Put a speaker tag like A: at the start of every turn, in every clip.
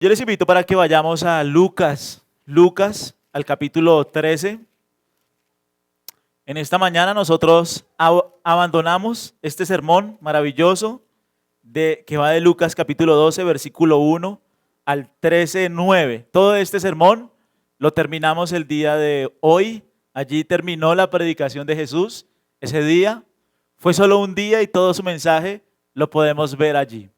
A: Yo les invito para que vayamos a Lucas, al capítulo 13. En esta mañana nosotros abandonamos este sermón maravilloso que va de Lucas capítulo 12, versículo 1 al 13, 9. Todo este sermón lo terminamos el día de hoy. Allí terminó la predicación de Jesús. Ese día fue solo un día y todo su mensaje lo podemos ver allí.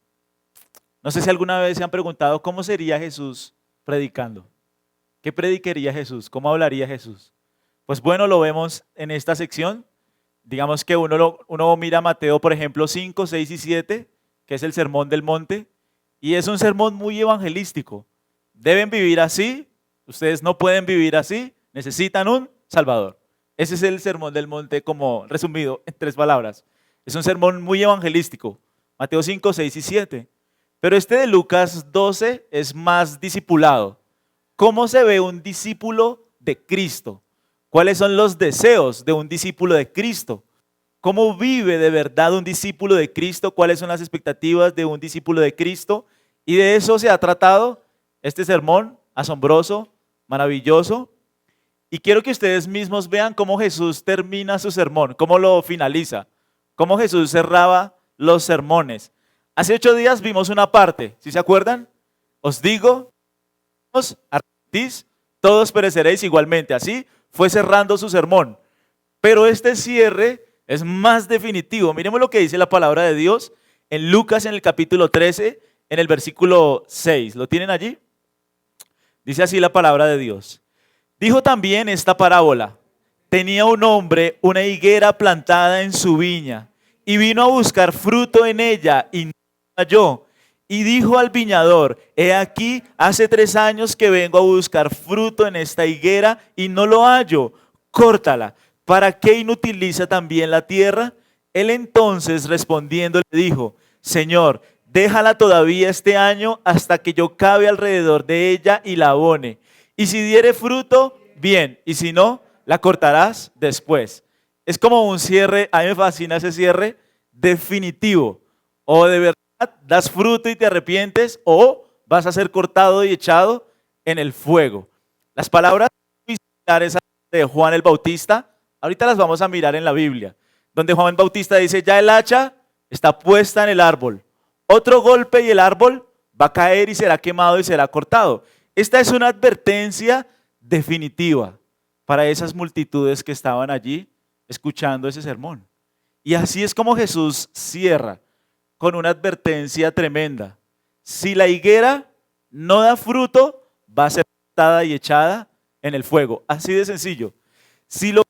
A: No sé si alguna vez se han preguntado cómo sería Jesús predicando. ¿Qué predicaría Jesús? ¿Cómo hablaría Jesús? Pues bueno, lo vemos en esta sección. Digamos que uno mira Mateo, por ejemplo, 5, 6 y 7, que es el sermón del monte, y es un sermón muy evangelístico. Deben vivir así, ustedes no pueden vivir así, necesitan un Salvador. Ese es el sermón del monte como resumido en 3 palabras. Es un sermón muy evangelístico. Mateo 5, 6 y 7. Pero este de Lucas 12 es más discipulado. ¿Cómo se ve un discípulo de Cristo? ¿Cuáles son los deseos de un discípulo de Cristo? ¿Cómo vive de verdad un discípulo de Cristo? ¿Cuáles son las expectativas de un discípulo de Cristo? Y de eso se ha tratado este sermón asombroso, maravilloso. Y quiero que ustedes mismos vean cómo Jesús termina su sermón, cómo lo finaliza, cómo Jesús cerraba los sermones. Hace 8 días vimos una parte, ¿sí se acuerdan? Os digo, os arrepentís, todos pereceréis igualmente. Así fue cerrando su sermón. Pero este cierre es más definitivo. Miremos lo que dice la palabra de Dios en Lucas en el capítulo 13, en el versículo 6. ¿Lo tienen allí? Dice así la palabra de Dios. Dijo también esta parábola. Tenía un hombre una higuera plantada en su viña y vino a buscar fruto en ella y no halló. Y dijo al viñador, he aquí, hace 3 años que vengo a buscar fruto en esta higuera y no lo hallo. Córtala. ¿Para qué inutiliza también la tierra? Él entonces respondiendo le dijo, Señor, déjala todavía este año hasta que yo cabe alrededor de ella y la abone. Y si diere fruto, bien, y si no, la cortarás después. Es como un cierre, a mí me fascina ese cierre definitivo. O de verdad das fruto y te arrepientes, o vas a ser cortado y echado en el fuego. Las palabras similares de Juan el Bautista, ahorita las vamos a mirar en la Biblia, donde Juan el Bautista dice, ya el hacha está puesta en el árbol. Otro golpe y el árbol va a caer y será quemado y será cortado. Esta es una advertencia definitiva para esas multitudes que estaban allí escuchando ese sermón. Y así es como Jesús cierra con una advertencia tremenda. Si la higuera no da fruto, va a ser cortada y echada en el fuego. Así de sencillo. Si lo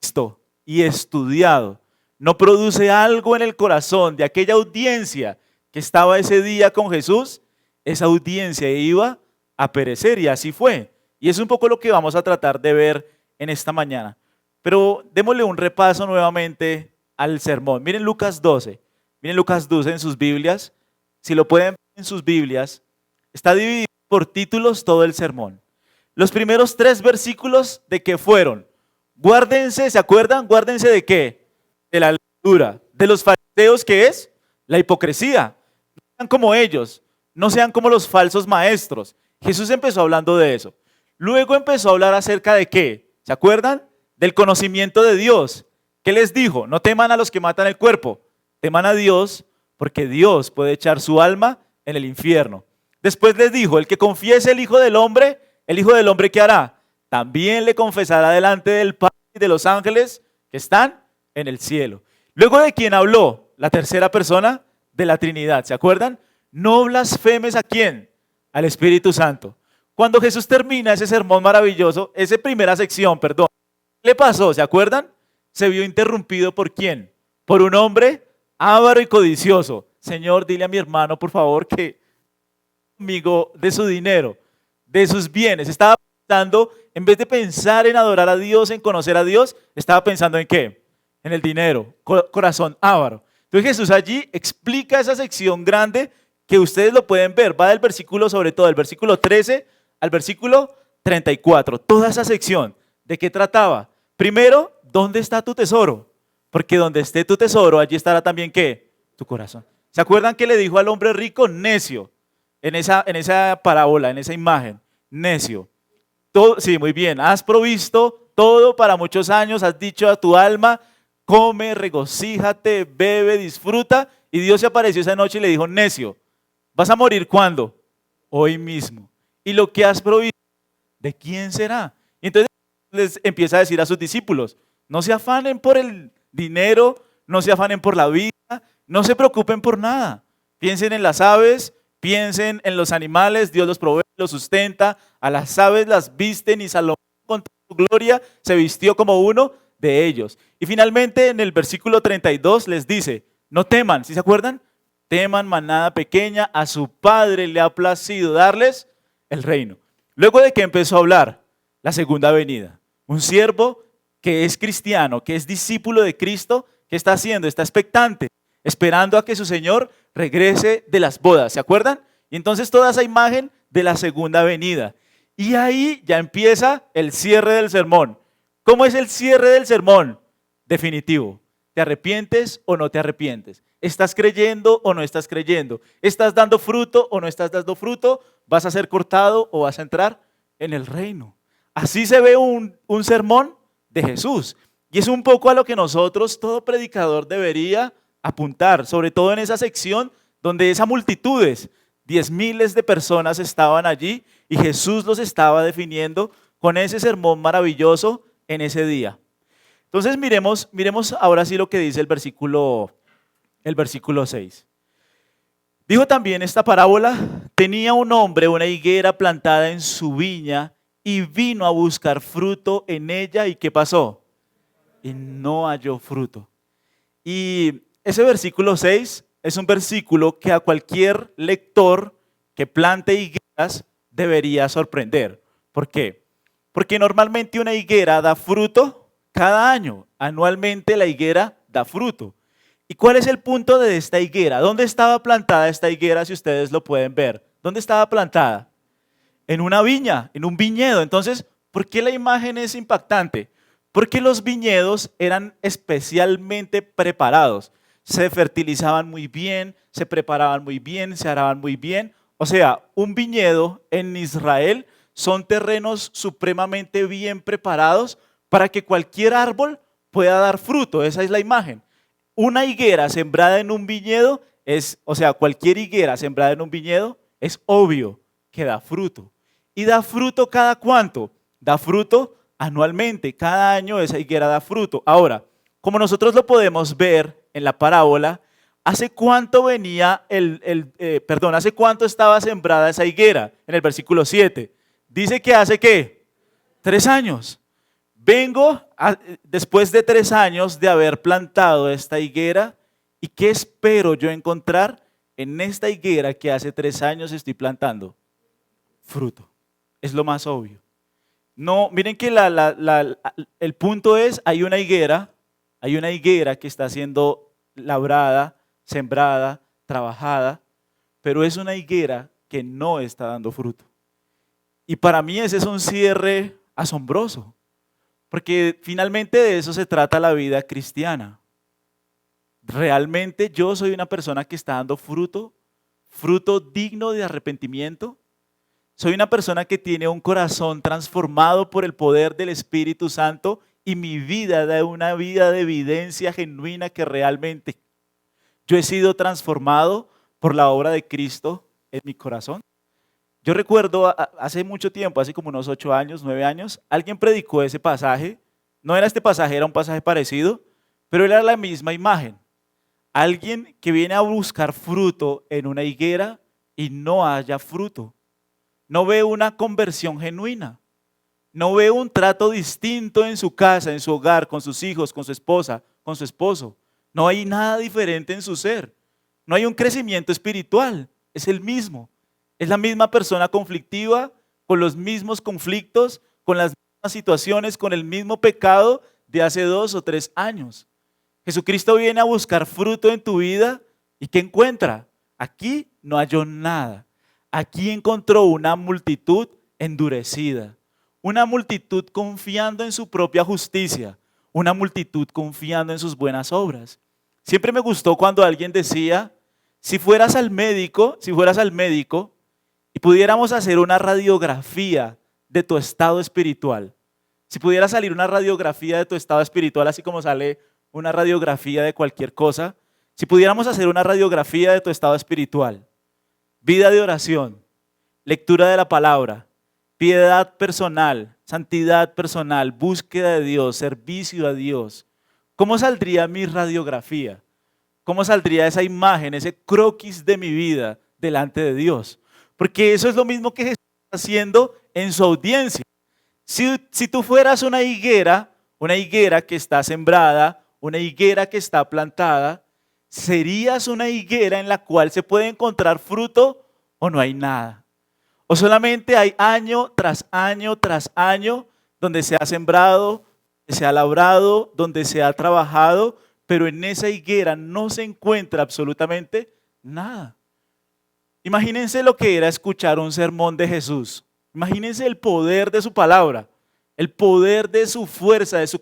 A: visto y estudiado no produce algo en el corazón de aquella audiencia que estaba ese día con Jesús, esa audiencia iba a perecer y así fue. Y es un poco lo que vamos a tratar de ver en esta mañana. Pero démosle un repaso nuevamente al sermón. Miren Lucas 12. Miren Lucas 12 en sus Biblias. Si lo pueden ver en sus Biblias, está dividido por títulos todo el sermón. Los primeros 3 versículos, ¿de qué fueron? Guárdense, ¿se acuerdan? Guárdense ¿de qué? De la levadura. De los fariseos, ¿qué es? La hipocresía. No sean como ellos, no sean como los falsos maestros. Jesús empezó hablando de eso. Luego empezó a hablar acerca de ¿qué? ¿Se acuerdan? Del conocimiento de Dios. ¿Qué les dijo? No teman a los que matan el cuerpo, teman a Dios, porque Dios puede echar su alma en el infierno. Después les dijo, el que confiese el Hijo del Hombre ¿qué hará? También le confesará delante del Padre y de los ángeles que están en el cielo. Luego, ¿de quién habló? La tercera persona de la Trinidad, ¿se acuerdan? No blasfemes ¿a quién? Al Espíritu Santo. Cuando Jesús termina ese sermón maravilloso, esa primera sección, ¿qué le pasó? ¿Se acuerdan? Se vio interrumpido ¿por quién? Por un hombre avaro y codicioso. Señor, dile a mi hermano, por favor, que conmigo de su dinero, de sus bienes. Estaba pensando, en vez de pensar en adorar a Dios, en conocer a Dios, estaba pensando ¿en qué? En el dinero, corazón avaro. Entonces Jesús allí explica esa sección grande que ustedes lo pueden ver. Va del versículo, sobre todo, del versículo 13 al versículo 34. Toda esa sección, ¿de qué trataba? Primero, ¿dónde está tu tesoro? Porque donde esté tu tesoro, allí estará también ¿qué? Tu corazón. ¿Se acuerdan que le dijo al hombre rico? Necio. en esa parábola, en esa imagen? Necio. Todo, sí, muy bien. Has provisto todo para muchos años, has dicho a tu alma, come, regocíjate, bebe, disfruta. Y Dios se apareció esa noche y le dijo, necio, ¿vas a morir cuándo? Hoy mismo. Y lo que has provisto, ¿de quién será? Y entonces les empieza a decir a sus discípulos, no se afanen por el dinero, no se afanen por la vida, no se preocupen por nada. Piensen en las aves, piensen en los animales, Dios los provee, los sustenta, a las aves las visten y Salomón con toda su gloria se vistió como uno de ellos. Y finalmente en el versículo 32 les dice, no teman, ¿sí se acuerdan? Teman manada pequeña, a su padre le ha placido darles el reino. Luego de que empezó a hablar la segunda venida, un siervo que es cristiano, que es discípulo de Cristo, ¿qué está haciendo? Está expectante, esperando a que su Señor regrese de las bodas, ¿se acuerdan? Y entonces toda esa imagen de la segunda venida. Y ahí ya empieza el cierre del sermón. ¿Cómo es el cierre del sermón? Definitivo. ¿Te arrepientes o no te arrepientes? ¿Estás creyendo o no estás creyendo? ¿Estás dando fruto o no estás dando fruto? ¿Vas a ser cortado o vas a entrar en el reino? Así se ve un sermón de Jesús. Y es un poco a lo que nosotros, todo predicador, debería apuntar, sobre todo en esa sección donde esas multitudes, 10,000 de personas estaban allí y Jesús los estaba definiendo con ese sermón maravilloso en ese día. Entonces miremos ahora sí lo que dice el versículo 6. Dijo también esta parábola, tenía un hombre una higuera plantada en su viña y vino a buscar fruto en ella. ¿Y qué pasó? Y no halló fruto. Y ese versículo 6 es un versículo que a cualquier lector que plante higueras debería sorprender. ¿Por qué? Porque normalmente una higuera da fruto cada año. Anualmente la higuera da fruto. ¿Y cuál es el punto de esta higuera? ¿Dónde estaba plantada esta higuera, si ustedes lo pueden ver? ¿Dónde estaba plantada? En una viña, en un viñedo. Entonces, ¿por qué la imagen es impactante? Porque los viñedos eran especialmente preparados. Se fertilizaban muy bien, se preparaban muy bien, se araban muy bien. O sea, un viñedo en Israel son terrenos supremamente bien preparados para que cualquier árbol pueda dar fruto. Esa es la imagen. Una higuera sembrada en un viñedo cualquier higuera sembrada en un viñedo es obvio que da fruto. ¿Y da fruto cada cuánto? Da fruto anualmente. Cada año esa higuera da fruto. Ahora, como nosotros lo podemos ver en la parábola, ¿hace cuánto hace cuánto estaba sembrada esa higuera? En el versículo 7. Dice que hace ¿qué? 3 años. Después de 3 años de haber plantado esta higuera, ¿y qué espero yo encontrar en esta higuera que hace 3 años estoy plantando? Fruto. Es lo más obvio. No, miren que el punto es, hay una higuera que está siendo labrada, sembrada, trabajada, pero es una higuera que no está dando fruto. Y para mí ese es un cierre asombroso. Porque finalmente de eso se trata la vida cristiana. ¿Realmente yo soy una persona que está dando fruto? ¿Fruto digno de arrepentimiento? ¿Soy una persona que tiene un corazón transformado por el poder del Espíritu Santo y mi vida da una vida de evidencia genuina que realmente yo he sido transformado por la obra de Cristo en mi corazón? Yo recuerdo hace mucho tiempo, hace como unos 8 años, 9 años, alguien predicó ese pasaje. No era este pasaje, era un pasaje parecido, pero era la misma imagen. Alguien que viene a buscar fruto en una higuera y no haya fruto. No ve una conversión genuina. No ve un trato distinto en su casa, en su hogar, con sus hijos, con su esposa, con su esposo. No hay nada diferente en su ser. No hay un crecimiento espiritual. Es el mismo. Es la misma persona conflictiva, con los mismos conflictos, con las mismas situaciones, con el mismo pecado de hace 2 o 3 años. Jesucristo viene a buscar fruto en tu vida y ¿qué encuentra? Aquí no halló nada. Aquí encontró una multitud endurecida, una multitud confiando en su propia justicia, una multitud confiando en sus buenas obras. Siempre me gustó cuando alguien decía, si fueras al médico, y pudiéramos hacer una radiografía de tu estado espiritual, si pudiera salir una radiografía de tu estado espiritual, así como sale una radiografía de cualquier cosa, si pudiéramos hacer una radiografía de tu estado espiritual, vida de oración, lectura de la palabra, piedad personal, santidad personal, búsqueda de Dios, servicio a Dios, ¿cómo saldría mi radiografía? ¿Cómo saldría esa imagen, ese croquis de mi vida delante de Dios? Porque eso es lo mismo que Jesús está haciendo en su audiencia. Si tú fueras una higuera que está sembrada, una higuera que está plantada, ¿serías una higuera en la cual se puede encontrar fruto o no hay nada? ¿O solamente hay año tras año tras año donde se ha sembrado, donde se ha labrado, donde se ha trabajado, pero en esa higuera no se encuentra absolutamente nada? Imagínense lo que era escuchar un sermón de Jesús. Imagínense el poder de su palabra, el poder de su fuerza, de su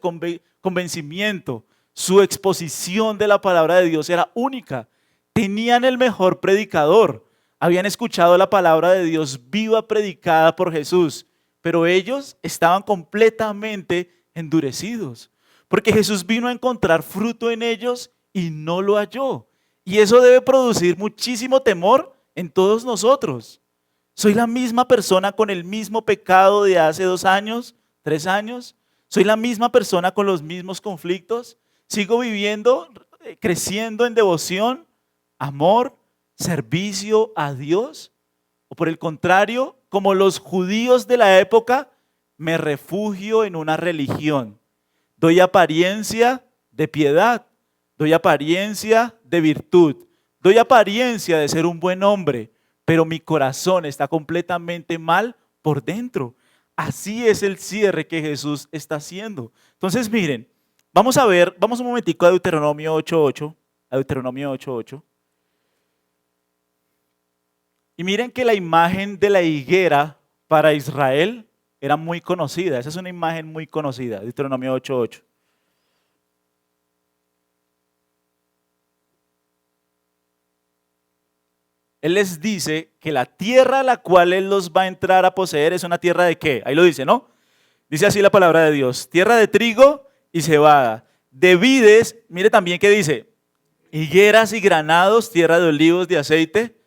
A: convencimiento. Su exposición de la palabra de Dios era única. Tenían el mejor predicador. Habían escuchado la palabra de Dios viva predicada por Jesús, pero ellos estaban completamente endurecidos, porque Jesús vino a encontrar fruto en ellos y no lo halló. Y eso debe producir muchísimo temor en todos nosotros. ¿Soy la misma persona con el mismo pecado de hace 2 años, 3 años? ¿Soy la misma persona con los mismos conflictos? ¿Sigo viviendo, creciendo en devoción, amor, servicio a Dios? ¿O por el contrario, como los judíos de la época, me refugio en una religión? Doy apariencia de piedad, doy apariencia de virtud, doy apariencia de ser un buen hombre, pero mi corazón está completamente mal por dentro. Así es el cierre que Jesús está haciendo. Entonces miren, vamos un momentico a Deuteronomio 8:8, a Deuteronomio 8:8. Y miren que la imagen de la higuera para Israel era muy conocida. Esa es una imagen muy conocida, Deuteronomio 8:8. Él les dice que la tierra a la cual Él los va a entrar a poseer es una tierra de ¿qué? Ahí lo dice, ¿no? Dice así la palabra de Dios: tierra de trigo y cebada, de vides, mire también que dice, higueras y granados, tierra de olivos, de aceite.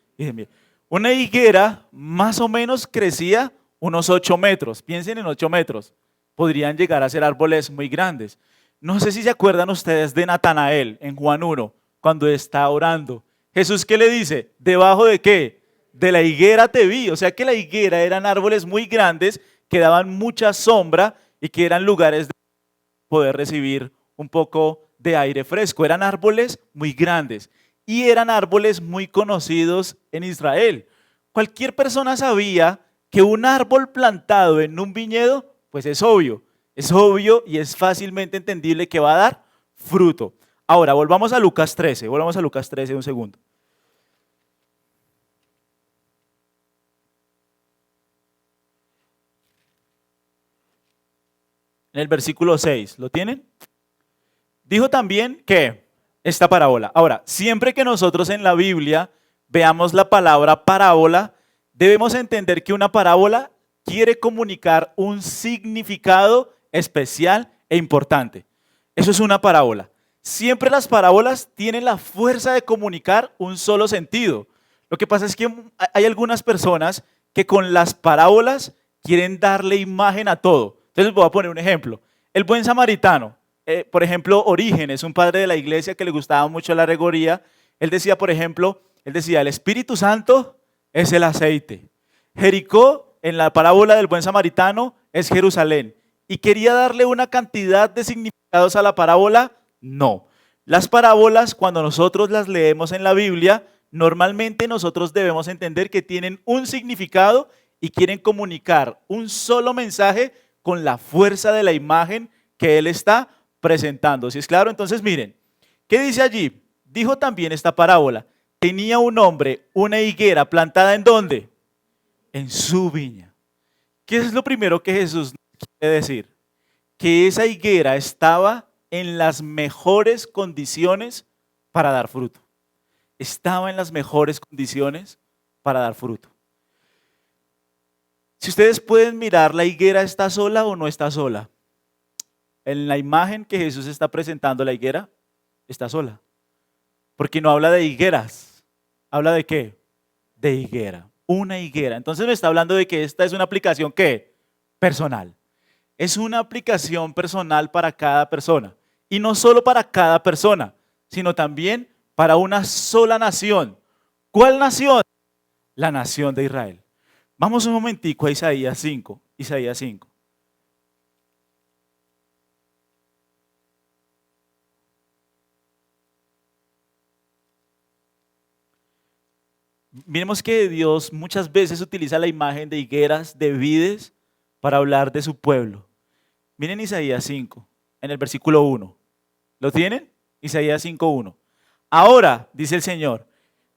A: Una higuera más o menos crecía unos 8 metros, piensen en 8 metros, podrían llegar a ser árboles muy grandes. No sé si se acuerdan ustedes de Natanael en Juan 1, cuando está orando. Jesús, ¿qué le dice? ¿Debajo de qué? De la higuera te vi. O sea que la higuera eran árboles muy grandes que daban mucha sombra y que eran lugares de poder recibir un poco de aire fresco. Eran árboles muy grandes y eran árboles muy conocidos en Israel. Cualquier persona sabía que un árbol plantado en un viñedo, pues es obvio y es fácilmente entendible que va a dar fruto. Ahora, volvamos a Lucas 13, un segundo. En el versículo 6, ¿lo tienen? Dijo también que esta parábola. Ahora, siempre que nosotros en la Biblia veamos la palabra parábola, debemos entender que una parábola quiere comunicar un significado especial e importante. Eso es una parábola. Siempre las parábolas tienen la fuerza de comunicar un solo sentido. Lo que pasa es que hay algunas personas que con las parábolas quieren darle imagen a todo. Entonces les voy a poner un ejemplo. El buen samaritano, por ejemplo, Orígenes, un padre de la iglesia que le gustaba mucho la alegoría, él decía, el Espíritu Santo es el aceite. Jericó, en la parábola del buen samaritano, es Jerusalén. Y quería darle una cantidad de significados a la parábola. No. Las parábolas, cuando nosotros las leemos en la Biblia, normalmente nosotros debemos entender que tienen un significado y quieren comunicar un solo mensaje con la fuerza de la imagen que él está presentando. ¿Sí es claro? Entonces miren, ¿qué dice allí? Dijo también esta parábola: tenía un hombre una higuera plantada ¿en dónde? En su viña. ¿Qué es lo primero que Jesús quiere decir? Que esa higuera estaba en las mejores condiciones para dar fruto. Estaba en las mejores condiciones para dar fruto. Si ustedes pueden mirar, ¿la higuera está sola o no está sola? En la imagen que Jesús está presentando, la higuera está sola. Porque no habla de higueras. ¿Habla de qué? De higuera. Una higuera. Entonces me está hablando de que esta es una aplicación, ¿qué? Personal. Es una aplicación personal para cada persona. Y no solo para cada persona, sino también para una sola nación. ¿Cuál nación? La nación de Israel. Vamos un momentico a Isaías 5. Isaías 5. Miremos que Dios muchas veces utiliza la imagen de higueras, de vides, para hablar de su pueblo. Miren Isaías 5, en el versículo 1. ¿Lo tienen? Isaías 5:1. Ahora, dice el Señor,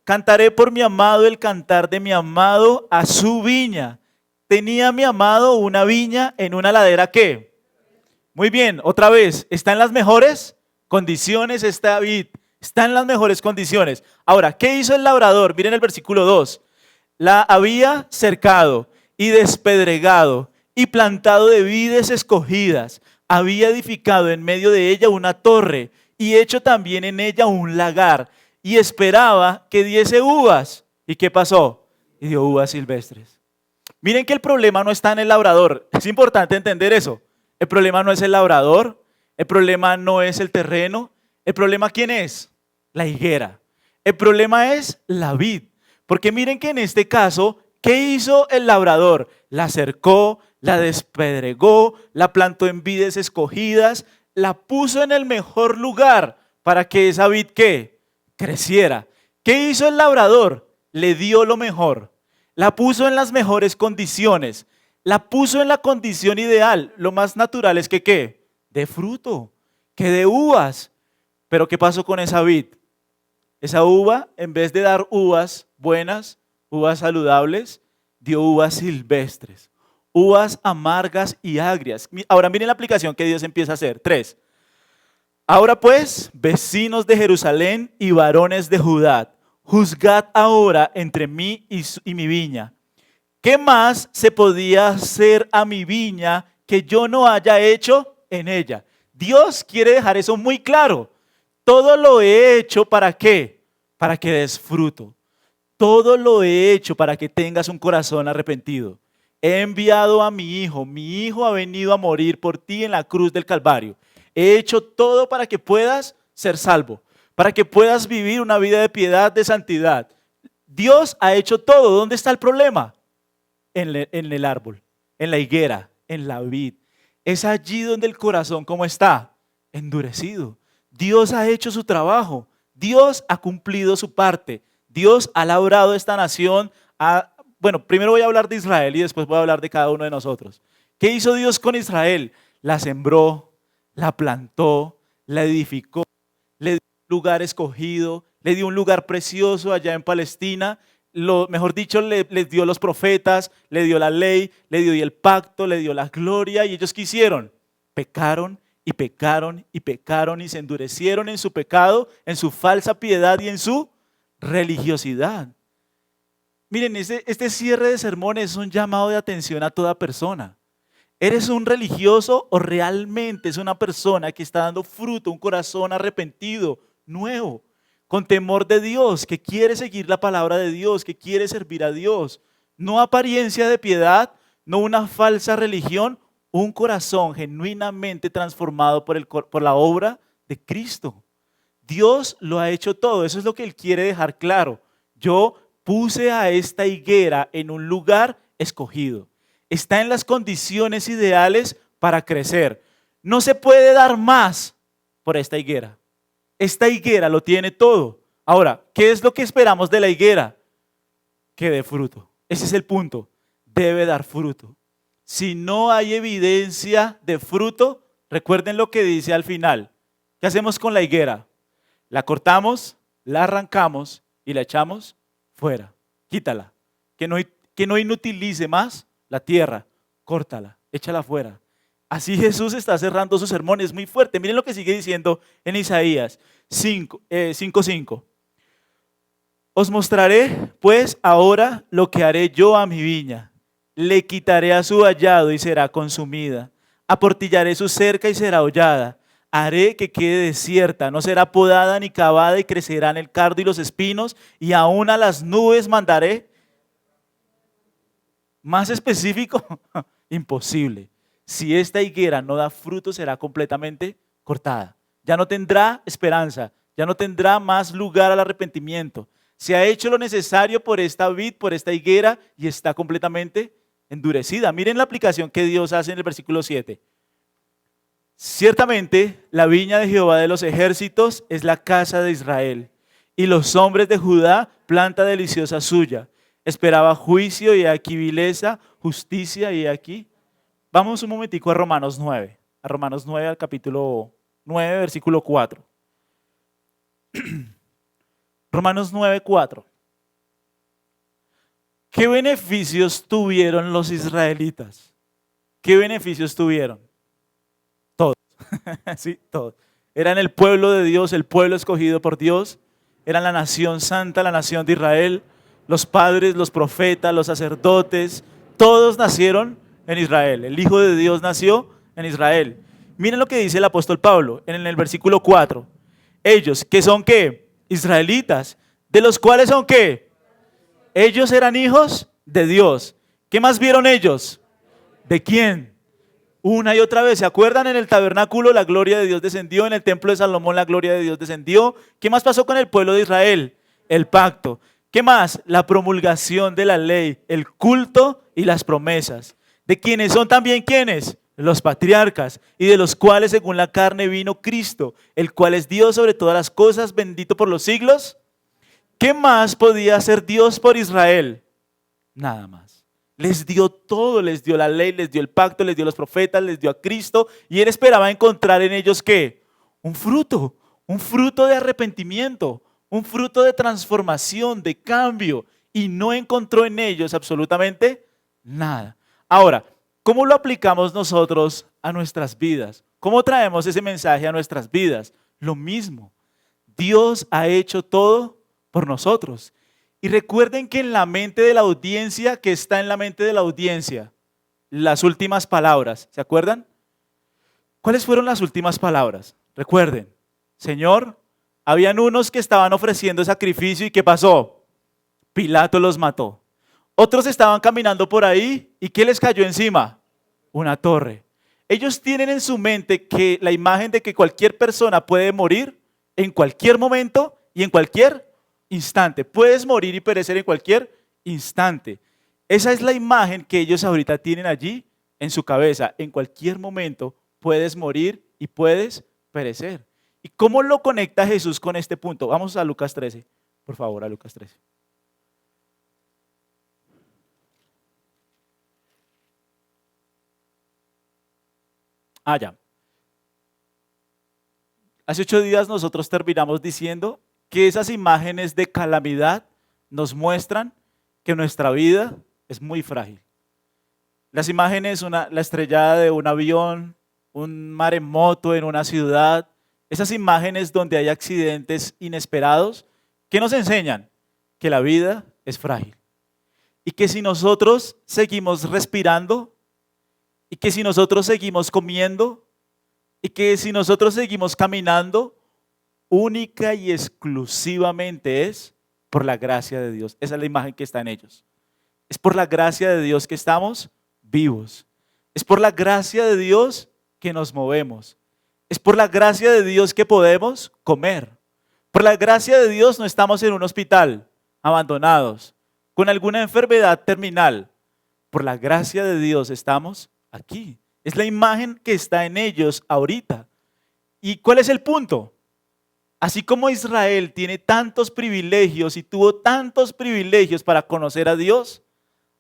A: cantaré por mi amado el cantar de mi amado a su viña. Tenía mi amado una viña en una ladera, ¿qué? Muy bien, otra vez, ¿está en las mejores condiciones esta vid? Está en las mejores condiciones. Ahora, ¿qué hizo el labrador? Miren el versículo 2. La había cercado y despedregado y plantado de vides escogidas. Había edificado en medio de ella una torre y hecho también en ella un lagar. Y esperaba que diese uvas. ¿Y qué pasó? Y dio uvas silvestres. Miren que el problema no está en el labrador. Es importante entender eso. El problema no es el labrador. El problema no es el terreno. ¿El problema quién es? La higuera. El problema es la vid. Porque miren que en este caso, ¿qué hizo el labrador? La cercó, la despedregó, la plantó en vides escogidas, la puso en el mejor lugar para que esa vid, ¿qué? Creciera. ¿Qué hizo el labrador? Le dio lo mejor. La puso en las mejores condiciones. La puso en la condición ideal. Lo más natural es que, ¿qué? De fruto, que de uvas. Pero ¿qué pasó con esa vid? Esa uva, en vez de dar uvas buenas, uvas saludables, dio uvas silvestres, uvas amargas y agrias. Ahora miren la aplicación que Dios empieza a hacer. 3. Ahora pues, vecinos de Jerusalén y varones de Judá, juzgad ahora entre mí y mi viña. ¿Qué más se podía hacer a mi viña que yo no haya hecho en ella? Dios quiere dejar eso muy claro. Todo lo he hecho ¿para qué? Para que des fruto. Todo lo he hecho para que tengas un corazón arrepentido. He enviado a mi hijo ha venido a morir por ti en la cruz del Calvario. He hecho todo para que puedas ser salvo, para que puedas vivir una vida de piedad, de santidad. Dios ha hecho todo. ¿Dónde está el problema? En el árbol, en la higuera, en la vid. Es allí donde el corazón, ¿cómo está? Endurecido. Dios ha hecho su trabajo. Dios ha cumplido su parte. Dios ha labrado esta nación. Bueno, primero voy a hablar de Israel y después voy a hablar de cada uno de nosotros. ¿Qué hizo Dios con Israel? La sembró, la plantó, la edificó, le dio un lugar escogido, le dio un lugar precioso allá en Palestina. Mejor dicho, les dio los profetas, le dio la ley, le dio el pacto, le dio la gloria. ¿Y ellos qué hicieron? Pecaron y pecaron y pecaron y se endurecieron en su pecado, en su falsa piedad y en su religiosidad. Miren, este cierre de sermones es un llamado de atención a toda persona. ¿Eres un religioso o realmente es una persona que está dando fruto, un corazón arrepentido, nuevo, con temor de Dios, que quiere seguir la palabra de Dios, que quiere servir a Dios? No apariencia de piedad, no una falsa religión, un corazón genuinamente transformado por la obra de Cristo. Dios lo ha hecho todo, eso es lo que Él quiere dejar claro. Yo puse a esta higuera en un lugar escogido. Está en las condiciones ideales para crecer. No se puede dar más por esta higuera. Esta higuera lo tiene todo. Ahora, ¿qué es lo que esperamos de la higuera? Que dé fruto. Ese es el punto. Debe dar fruto. Si no hay evidencia de fruto, recuerden lo que dice al final. ¿Qué hacemos con la higuera? La cortamos, la arrancamos y la echamos fuera. Quítala. Que no inutilice más la tierra. Córtala, échala fuera. Así Jesús está cerrando su sermón. Es muy fuerte. Miren lo que sigue diciendo en Isaías 5:5. Os mostraré pues ahora lo que haré yo a mi viña. Le quitaré a su vallado y será consumida. Aportillaré su cerca y será hollada. Haré que quede desierta, no será podada ni cavada y crecerán el cardo y los espinos y aún a las nubes mandaré. Más específico, imposible. Si esta higuera no da fruto, será completamente cortada. Ya no tendrá esperanza, ya no tendrá más lugar al arrepentimiento. Se ha hecho lo necesario por esta vid, por esta higuera, y está completamente endurecida. Miren la aplicación que Dios hace en el versículo 7. Ciertamente, la viña de Jehová de los ejércitos es la casa de Israel, y los hombres de Judá, planta deliciosa suya. Esperaba juicio y aquí vileza, justicia y aquí. Vamos un momentico a Romanos 9, al capítulo 9, versículo 4. Romanos 9, 4. ¿Qué beneficios tuvieron los israelitas? ¿Qué beneficios tuvieron? Todos. Sí, todos. Eran el pueblo de Dios, el pueblo escogido por Dios. Eran la nación santa, la nación de Israel. Los padres, los profetas, los sacerdotes, todos nacieron en Israel. El Hijo de Dios nació en Israel. Miren lo que dice el apóstol Pablo en el versículo 4. Ellos, que son ¿qué? Israelitas, de los cuales son ¿qué? Ellos eran hijos de Dios. ¿Qué más vieron ellos? ¿De quién? Una y otra vez, ¿se acuerdan? En el tabernáculo la gloria de Dios descendió, en el templo de Salomón la gloria de Dios descendió. ¿Qué más pasó con el pueblo de Israel? El pacto. ¿Qué más? La promulgación de la ley, el culto y las promesas. ¿De quienes son también quiénes? Los patriarcas, y de los cuales según la carne vino Cristo, el cual es Dios sobre todas las cosas, bendito por los siglos. ¿Qué más podía hacer Dios por Israel? Nada más. Les dio todo, les dio la ley, les dio el pacto, les dio los profetas, les dio a Cristo, y Él esperaba encontrar en ellos ¿qué? Un fruto de arrepentimiento, un fruto de transformación, de cambio, y no encontró en ellos absolutamente nada. Ahora, ¿cómo lo aplicamos nosotros a nuestras vidas? ¿Cómo traemos ese mensaje a nuestras vidas? Lo mismo. Dios ha hecho todo por nosotros. Y recuerden que en la mente de la audiencia, ¿qué está en la mente de la audiencia? Las últimas palabras. ¿Se acuerdan? ¿Cuáles fueron las últimas palabras? Recuerden, Señor, habían unos que estaban ofreciendo sacrificio y ¿qué pasó? Pilato los mató. Otros estaban caminando por ahí y ¿qué les cayó encima? Una torre. Ellos tienen en su mente que la imagen de que cualquier persona puede morir en cualquier momento y en cualquier instante. Puedes morir y perecer en cualquier instante. Esa es la imagen que ellos ahorita tienen allí en su cabeza. En cualquier momento puedes morir y puedes perecer. ¿Y cómo lo conecta Jesús con este punto? Vamos a Lucas 13, por favor, a Lucas 13. Ya. Hace 8 días nosotros terminamos diciendo que esas imágenes de calamidad nos muestran que nuestra vida es muy frágil. Las imágenes, la estrellada de un avión, un maremoto en una ciudad, esas imágenes donde hay accidentes inesperados, ¿qué nos enseñan? Que la vida es frágil. Y que si nosotros seguimos respirando, y que si nosotros seguimos comiendo, y que si nosotros seguimos caminando, única y exclusivamente es por la gracia de Dios. Esa es la imagen que está en ellos. Es por la gracia de Dios que estamos vivos. Es por la gracia de Dios que nos movemos. Es por la gracia de Dios que podemos comer. Por la gracia de Dios no estamos en un hospital, abandonados, con alguna enfermedad terminal. Por la gracia de Dios estamos aquí. Es la imagen que está en ellos ahorita. ¿Y cuál es el punto? Así como Israel tiene tantos privilegios y tuvo tantos privilegios para conocer a Dios,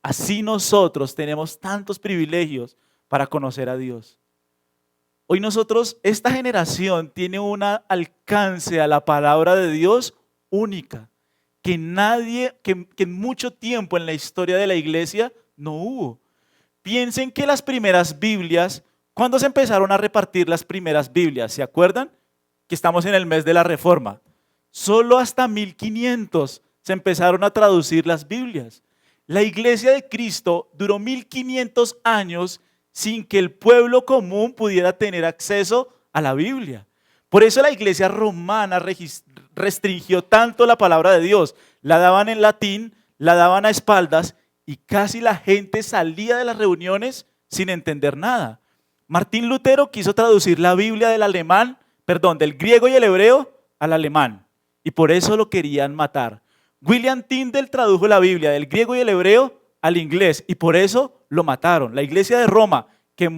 A: así nosotros tenemos tantos privilegios para conocer a Dios. Hoy nosotros, esta generación tiene un alcance a la palabra de Dios única, que en mucho tiempo en la historia de la iglesia no hubo. Piensen que las primeras Biblias, ¿cuándo se empezaron a repartir las primeras Biblias? ¿Se acuerdan? Que estamos en el mes de la Reforma. Solo hasta 1500 se empezaron a traducir las Biblias. La iglesia de Cristo duró 1500 años sin que el pueblo común pudiera tener acceso a la Biblia. Por eso la iglesia romana restringió tanto la palabra de Dios. La daban en latín, la daban a espaldas y casi la gente salía de las reuniones sin entender nada. Martín Lutero quiso traducir la Biblia del griego y el hebreo al alemán, y por eso lo querían matar. William Tyndale tradujo la Biblia del griego y el hebreo al inglés, y por eso lo mataron. La iglesia de Roma, que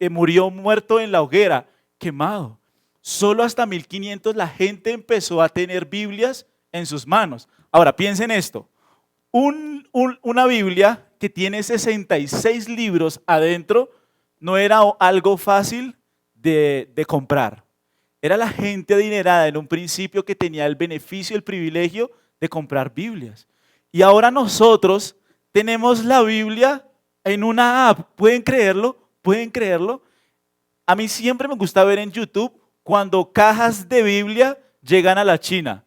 A: murió muerto en la hoguera, quemado. Solo hasta 1500 la gente empezó a tener Biblias en sus manos. Ahora, piensen esto. Una Biblia que tiene 66 libros adentro no era algo fácil de comprar. Era la gente adinerada en un principio que tenía el beneficio, el privilegio de comprar Biblias. Y ahora nosotros tenemos la Biblia en una app. ¿Pueden creerlo? ¿Pueden creerlo? A mí siempre me gusta ver en YouTube cuando cajas de Biblia llegan a la China.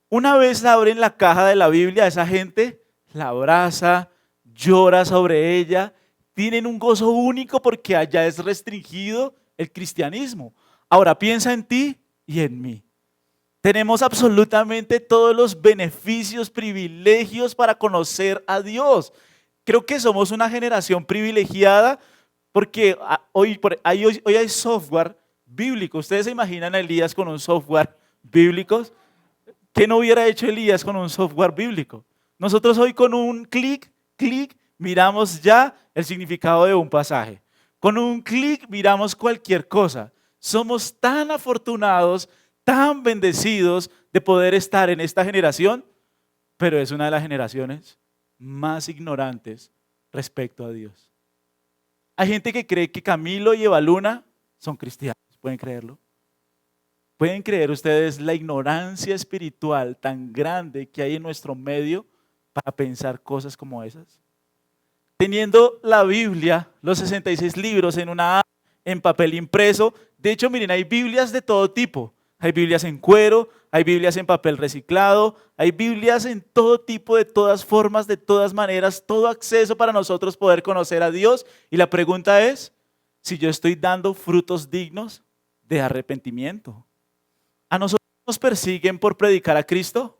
A: Una vez abren la caja de la Biblia, esa gente la abraza, llora sobre ella, tienen un gozo único porque allá es restringido el cristianismo. Ahora piensa en ti y en mí. Tenemos absolutamente todos los beneficios, privilegios para conocer a Dios. Creo que somos una generación privilegiada porque hoy hay software bíblico. ¿Ustedes se imaginan a Elías con un software bíblico? ¿Qué no hubiera hecho Elías con un software bíblico? Nosotros hoy con un clic, miramos ya el significado de un pasaje. Con un clic miramos cualquier cosa. Somos tan afortunados, tan bendecidos de poder estar en esta generación, pero es una de las generaciones más ignorantes respecto a Dios. Hay gente que cree que Camilo y Evaluna son cristianos, ¿pueden creerlo? ¿Pueden creer ustedes la ignorancia espiritual tan grande que hay en nuestro medio para pensar cosas como esas? Teniendo la Biblia, los 66 libros en una app, en papel impreso. De hecho, miren, hay Biblias de todo tipo. Hay Biblias en cuero, hay Biblias en papel reciclado, hay Biblias en todo tipo, de todas formas, de todas maneras, todo acceso para nosotros poder conocer a Dios. Y la pregunta es, si yo estoy dando frutos dignos de arrepentimiento. ¿A nosotros nos persiguen por predicar a Cristo?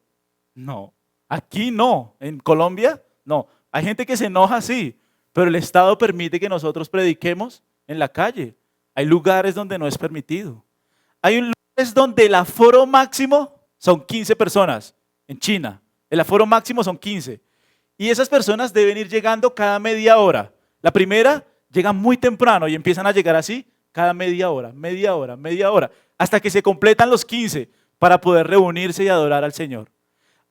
A: No. Aquí no. ¿En Colombia? No. Hay gente que se enoja, sí, pero el Estado permite que nosotros prediquemos en la calle. Hay lugares donde no es permitido. Hay lugares donde el aforo máximo son 15 personas. En China, el aforo máximo son 15. Y esas personas deben ir llegando cada media hora. La primera llega muy temprano y empiezan a llegar así cada media hora, hasta que se completan los 15 para poder reunirse y adorar al Señor.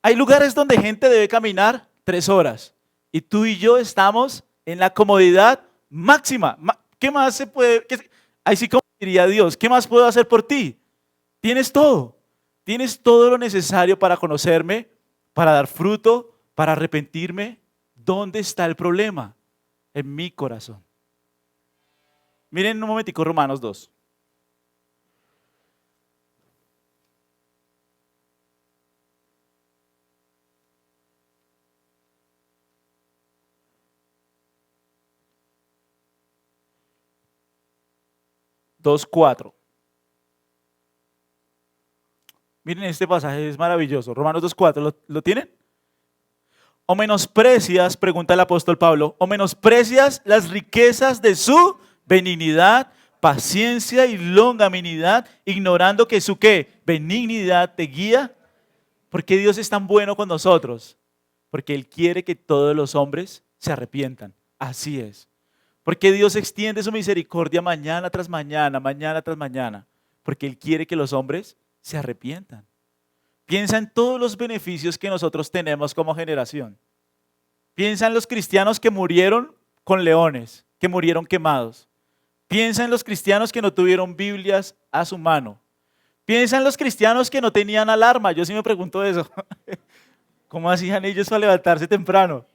A: Hay lugares donde gente debe caminar 3 horas y tú y yo estamos en la comodidad máxima. ¿Qué más se puede? Ahí sí, como diría Dios, ¿qué más puedo hacer por ti? Tienes todo lo necesario para conocerme, para dar fruto, para arrepentirme. ¿Dónde está el problema? En mi corazón. Miren un momentico Romanos 2. Dos, 4. Miren, este pasaje es maravilloso. Romanos 2:4, ¿lo tienen? ¿O menosprecias, pregunta el apóstol Pablo, o menosprecias las riquezas de su benignidad, paciencia y longanimidad, ignorando que su ¿qué? Benignidad te guía? ¿Por qué Dios es tan bueno con nosotros? Porque Él quiere que todos los hombres se arrepientan. Así es. Porque Dios extiende su misericordia mañana tras mañana, porque Él quiere que los hombres se arrepientan. Piensa en todos los beneficios que nosotros tenemos como generación. Piensa en los cristianos que murieron con leones, que murieron quemados. Piensa en los cristianos que no tuvieron Biblias a su mano. Piensa en los cristianos que no tenían alarma. Yo sí me pregunto eso. ¿Cómo hacían ellos para levantarse temprano?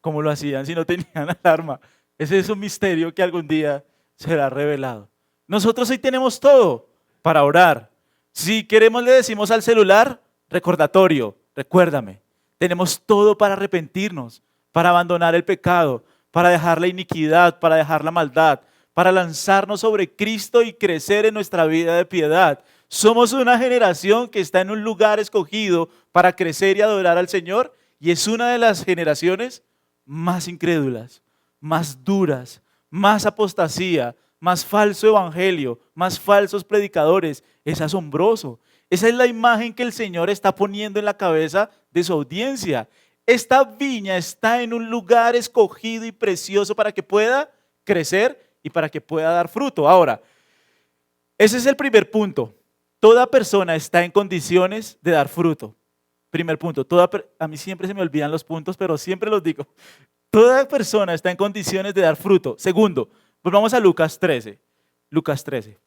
A: ¿Cómo lo hacían si no tenían alarma? Ese es un misterio que algún día será revelado. Nosotros hoy tenemos todo para orar. Si queremos le decimos al celular, recordatorio, recuérdame. Tenemos todo para arrepentirnos, para abandonar el pecado, para dejar la iniquidad, para dejar la maldad, para lanzarnos sobre Cristo y crecer en nuestra vida de piedad. Somos una generación que está en un lugar escogido para crecer y adorar al Señor, y es una de las generaciones más incrédulas, más duras, más apostasía, más falso evangelio, más falsos predicadores. Es asombroso. Esa es la imagen que el Señor está poniendo en la cabeza de su audiencia. Esta viña está en un lugar escogido y precioso para que pueda crecer y para que pueda dar fruto. Ahora, ese es el primer punto. Toda persona está en condiciones de dar fruto. Primer punto. A mí siempre se me olvidan los puntos, pero siempre los digo. Toda persona está en condiciones de dar fruto. Segundo, pues vamos a Lucas 13. Lucas 13.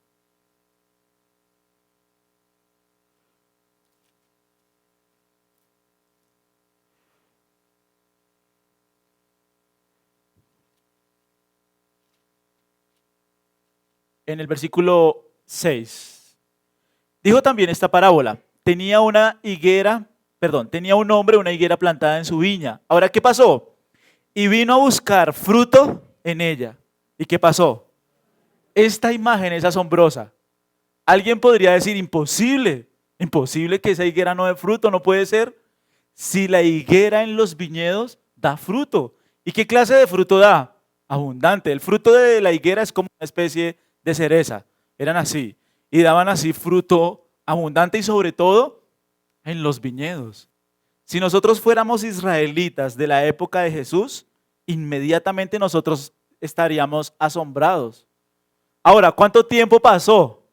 A: En el versículo 6. Dijo también esta parábola. Tenía un hombre una higuera plantada en su viña. Ahora, ¿qué pasó? Y vino a buscar fruto en ella. ¿Y qué pasó? Esta imagen es asombrosa. Alguien podría decir, imposible que esa higuera no dé fruto, no puede ser. Si la higuera en los viñedos da fruto. ¿Y qué clase de fruto da? Abundante. El fruto de la higuera es como una especie de cereza. Eran así. Y daban así fruto abundante y sobre todo en los viñedos. Si nosotros fuéramos israelitas de la época de Jesús, inmediatamente nosotros estaríamos asombrados. Ahora, ¿cuánto tiempo pasó?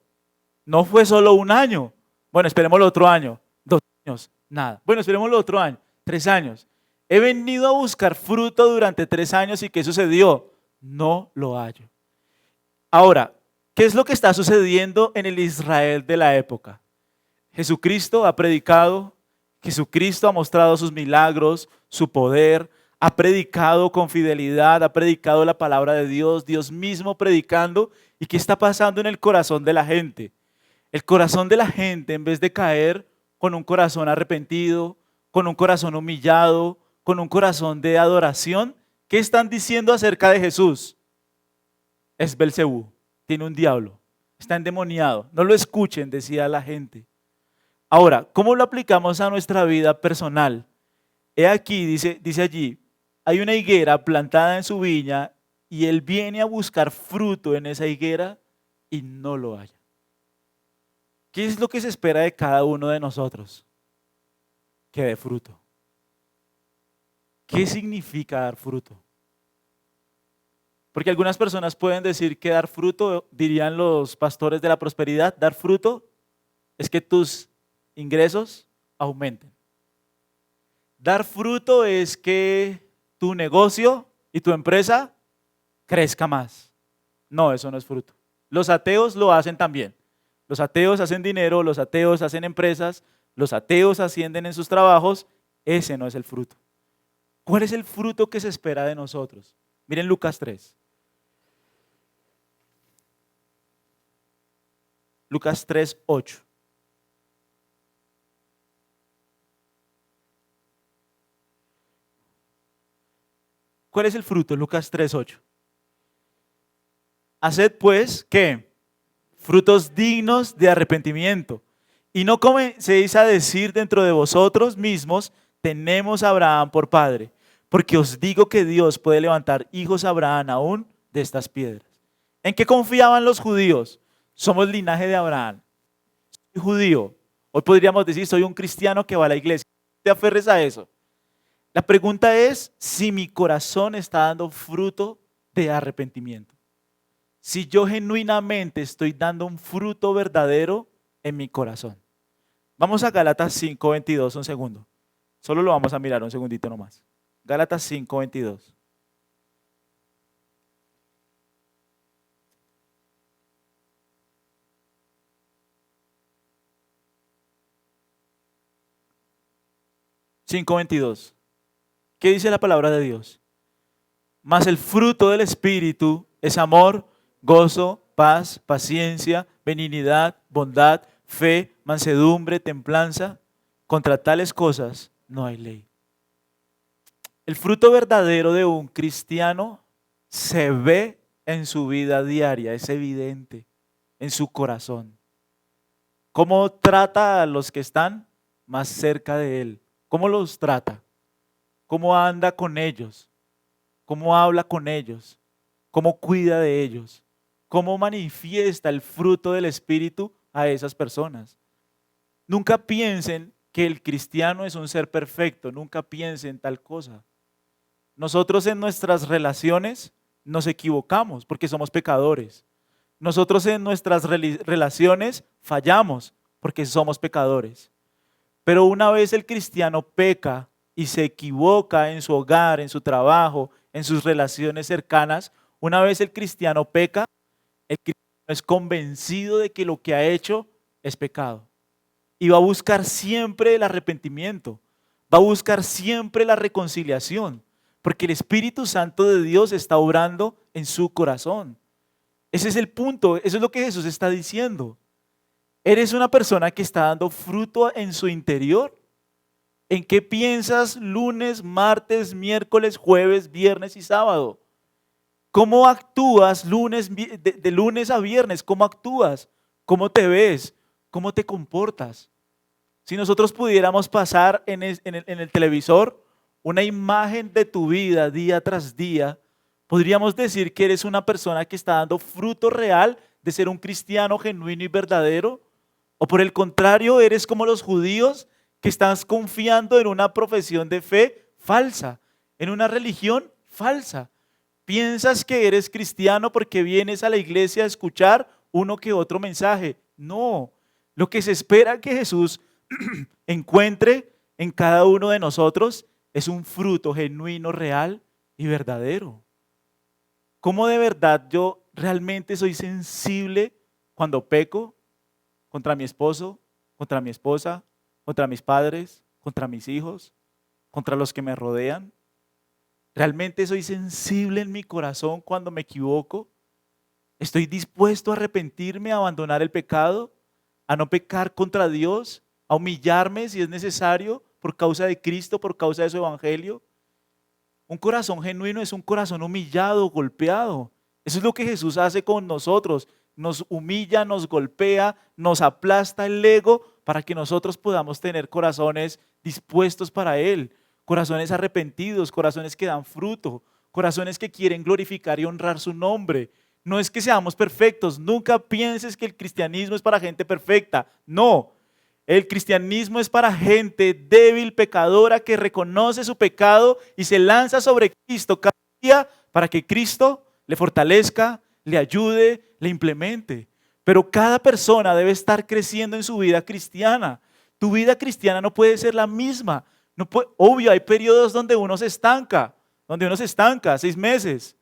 A: No fue solo un año. Bueno, esperemos el otro año. 2 años, nada. Bueno, esperemos el otro año. 3 años. He venido a buscar fruto durante 3 años y ¿qué sucedió? No lo hallo. Ahora, ¿qué es lo que está sucediendo en el Israel de la época? Jesucristo ha predicado, Jesucristo ha mostrado sus milagros, su poder, ha predicado con fidelidad, ha predicado la palabra de Dios, Dios mismo predicando. ¿Y qué está pasando en el corazón de la gente? El corazón de la gente, en vez de caer con un corazón arrepentido, con un corazón humillado, con un corazón de adoración, ¿qué están diciendo acerca de Jesús? Es Belcebú, tiene un diablo, está endemoniado. No lo escuchen, decía la gente. Ahora, ¿cómo lo aplicamos a nuestra vida personal? He aquí, dice allí, hay una higuera plantada en su viña y él viene a buscar fruto en esa higuera y no lo halla. ¿Qué es lo que se espera de cada uno de nosotros? Que dé fruto. ¿Qué significa dar fruto? Porque algunas personas pueden decir que dar fruto, dirían los pastores de la prosperidad, dar fruto es que tus ingresos aumenten. Dar fruto es que tu negocio y tu empresa crezca más. No, eso no es fruto. Los ateos lo hacen también. Los ateos hacen dinero, los ateos hacen empresas, los ateos ascienden en sus trabajos. Ese no es el fruto. ¿Cuál es el fruto que se espera de nosotros? Miren Lucas 3. Lucas 3, 8. ¿Cuál es el fruto? Lucas 3, 8. Haced pues, ¿qué? Frutos dignos de arrepentimiento. Y no comencéis a decir dentro de vosotros mismos, tenemos a Abraham por padre. Porque os digo que Dios puede levantar hijos a Abraham aún de estas piedras. ¿En qué confiaban los judíos? Somos linaje de Abraham. Soy judío. Hoy podríamos decir, soy un cristiano que va a la iglesia. No te aferres a eso. La pregunta es si mi corazón está dando fruto de arrepentimiento. Si yo genuinamente estoy dando un fruto verdadero en mi corazón. Vamos a Gálatas 5:22, un segundo. Solo lo vamos a mirar un segundito nomás. Gálatas 5:22. ¿Qué dice la palabra de Dios? Mas el fruto del Espíritu es amor, gozo, paz, paciencia, benignidad, bondad, fe, mansedumbre, templanza. Contra tales cosas no hay ley. El fruto verdadero de un cristiano se ve en su vida diaria, es evidente en su corazón. ¿Cómo trata a los que están más cerca de él? ¿Cómo los trata? ¿Cómo anda con ellos? ¿Cómo habla con ellos? ¿Cómo cuida de ellos? ¿Cómo manifiesta el fruto del Espíritu a esas personas? Nunca piensen que el cristiano es un ser perfecto, nunca piensen tal cosa. Nosotros en nuestras relaciones nos equivocamos porque somos pecadores. Nosotros en nuestras relaciones fallamos porque somos pecadores. Pero una vez el cristiano peca y se equivoca en su hogar, en su trabajo, en sus relaciones cercanas, una vez el cristiano peca, el cristiano es convencido de que lo que ha hecho es pecado. Y va a buscar siempre el arrepentimiento, va a buscar siempre la reconciliación, porque el Espíritu Santo de Dios está obrando en su corazón. Ese es el punto, eso es lo que Jesús está diciendo. ¿Eres una persona que está dando fruto en su interior? ¿En qué piensas lunes, martes, miércoles, jueves, viernes y sábado? ¿Cómo actúas de lunes a viernes? ¿Cómo actúas? ¿Cómo te ves? ¿Cómo te comportas? Si nosotros pudiéramos pasar en el televisor una imagen de tu vida día tras día, podríamos decir que eres una persona que está dando fruto real de ser un cristiano genuino y verdadero. O por el contrario, eres como los judíos que estás confiando en una profesión de fe falsa, en una religión falsa. Piensas que eres cristiano porque vienes a la iglesia a escuchar uno que otro mensaje. No, lo que se espera que Jesús encuentre en cada uno de nosotros es un fruto genuino, real y verdadero. ¿Cómo de verdad yo realmente soy sensible cuando peco contra mi esposo, contra mi esposa, contra mis padres, contra mis hijos, contra los que me rodean? ¿Realmente soy sensible en mi corazón cuando me equivoco? ¿Estoy dispuesto a arrepentirme, a abandonar el pecado, a no pecar contra Dios, a humillarme si es necesario por causa de Cristo, por causa de su evangelio? Un corazón genuino es un corazón humillado, golpeado. Eso es lo que Jesús hace con nosotros. Nos humilla, nos golpea, nos aplasta el ego para que nosotros podamos tener corazones dispuestos para Él. Corazones arrepentidos, corazones que dan fruto, corazones que quieren glorificar y honrar su nombre. No es que seamos perfectos, nunca pienses que el cristianismo es para gente perfecta. No, el cristianismo es para gente débil, pecadora, que reconoce su pecado y se lanza sobre Cristo cada día para que Cristo le fortalezca, le ayude, le implemente. Pero cada persona debe estar creciendo en su vida cristiana. Tu vida cristiana no puede ser la misma. No puede, obvio, hay periodos donde uno se estanca, 6 meses,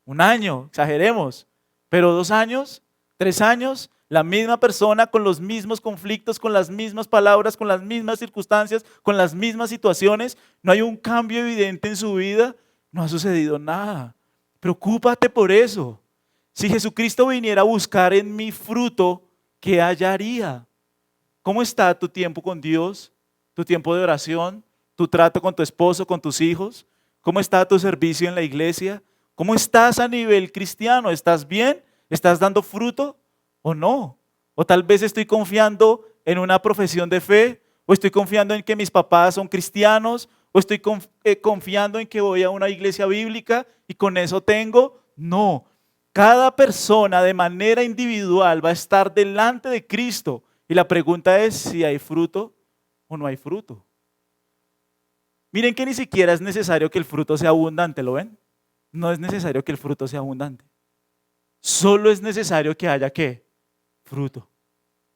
A: un año, exageremos, pero 2 años, 3 años, la misma persona con los mismos conflictos, con las mismas palabras, con las mismas circunstancias, con las mismas situaciones, no hay un cambio evidente en su vida, no ha sucedido nada. Preocúpate por eso. Si Jesucristo viniera a buscar en mi fruto, ¿qué hallaría? ¿Cómo está tu tiempo con Dios? ¿Tu tiempo de oración? ¿Tu trato con tu esposo, con tus hijos? ¿Cómo está tu servicio en la iglesia? ¿Cómo estás a nivel cristiano? ¿Estás bien? ¿Estás dando fruto o no? O tal vez estoy confiando en una profesión de fe, o estoy confiando en que mis papás son cristianos, o estoy confiando en que voy a una iglesia bíblica y con eso tengo. No, cada persona de manera individual va a estar delante de Cristo y la pregunta es si hay fruto o no hay fruto. Miren que ni siquiera es necesario que el fruto sea abundante, ¿lo ven? No es necesario que el fruto sea abundante. Solo es necesario que haya ¿qué? Fruto.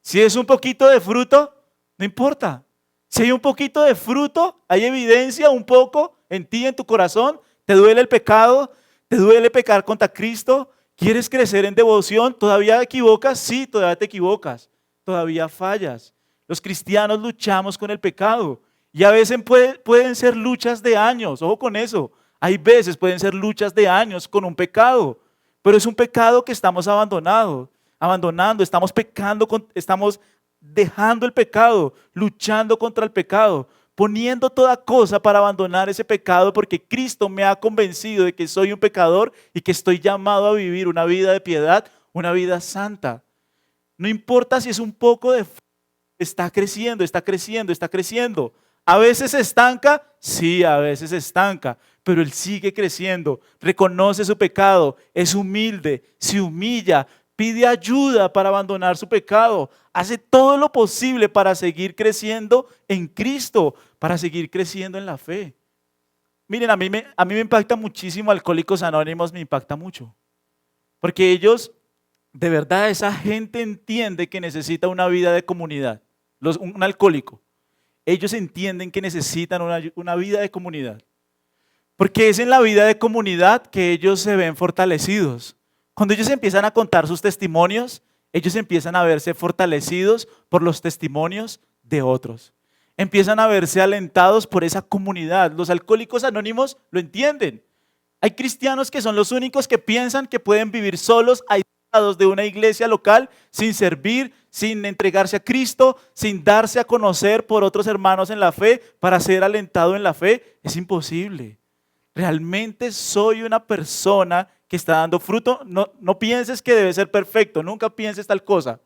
A: Si es un poquito de fruto, no importa. Si hay un poquito de fruto, hay evidencia un poco en ti, en tu corazón. ¿Te duele el pecado? ¿Te duele pecar contra Cristo? ¿Quieres crecer en devoción? ¿Todavía te equivocas? Sí, todavía te equivocas. Todavía fallas. Los cristianos luchamos con el pecado. Y a veces pueden ser luchas de años. Ojo con eso. Hay veces pueden ser luchas de años con un pecado. Pero es un pecado que estamos abandonando, estamos pecando, estamos dejando el pecado, luchando contra el pecado. poniendo toda cosa para abandonar ese pecado porque Cristo me ha convencido de que soy un pecador y que estoy llamado a vivir una vida de piedad, una vida santa. No importa si es un poco de fe, está creciendo, está creciendo, está creciendo. ¿A veces se estanca? Sí, a veces se estanca, pero él sigue creciendo, reconoce su pecado, es humilde, se humilla, pide ayuda para abandonar su pecado, hace todo lo posible para seguir creciendo en Cristo, para seguir creciendo en la fe. Miren, a mí me impacta muchísimo Alcohólicos Anónimos, me impacta mucho, porque ellos, de verdad, esa gente entiende que necesita una vida de comunidad, un alcohólico. Ellos entienden que necesitan una vida de comunidad. Porque es en la vida de comunidad que ellos se ven fortalecidos. Cuando ellos empiezan a contar sus testimonios, ellos empiezan a verse fortalecidos por los testimonios de otros. Empiezan a verse alentados por esa comunidad. Los alcohólicos anónimos lo entienden. Hay cristianos que son los únicos que piensan que pueden vivir solos, aislados de una iglesia local, sin servir, sin entregarse a Cristo, sin darse a conocer por otros hermanos en la fe, para ser alentado en la fe. Es imposible. Realmente soy una persona que está dando fruto. No pienses que debe ser perfecto, nunca pienses tal cosa.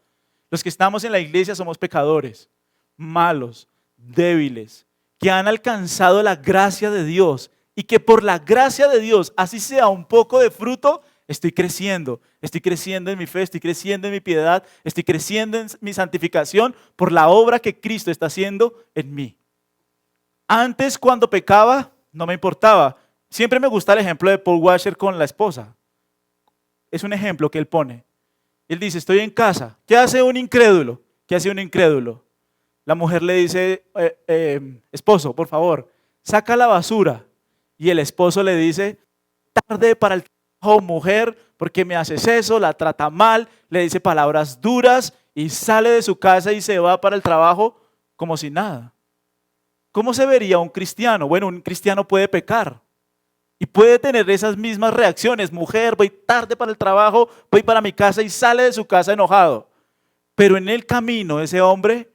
A: Los que estamos en la iglesia somos pecadores, malos, débiles, que han alcanzado la gracia de Dios y que por la gracia de Dios, así sea un poco de fruto, estoy creciendo en mi fe, estoy creciendo en mi piedad, estoy creciendo en mi santificación por la obra que Cristo está haciendo en mí. Antes, cuando pecaba, no me importaba. Siempre me gusta el ejemplo de Paul Washer con la esposa. Es un ejemplo que él pone. Él dice, estoy en casa. ¿Qué hace un incrédulo? ¿Qué hace un incrédulo? La mujer le dice, esposo, por favor, saca la basura. Y el esposo le dice, tarde para el trabajo, mujer, ¿por qué me haces eso? La trata mal, le dice palabras duras y sale de su casa y se va para el trabajo como si nada. ¿Cómo se vería un cristiano? Bueno, un cristiano puede pecar y puede tener esas mismas reacciones. Mujer, voy tarde para el trabajo, voy para mi casa y sale de su casa enojado. Pero en el camino ese hombre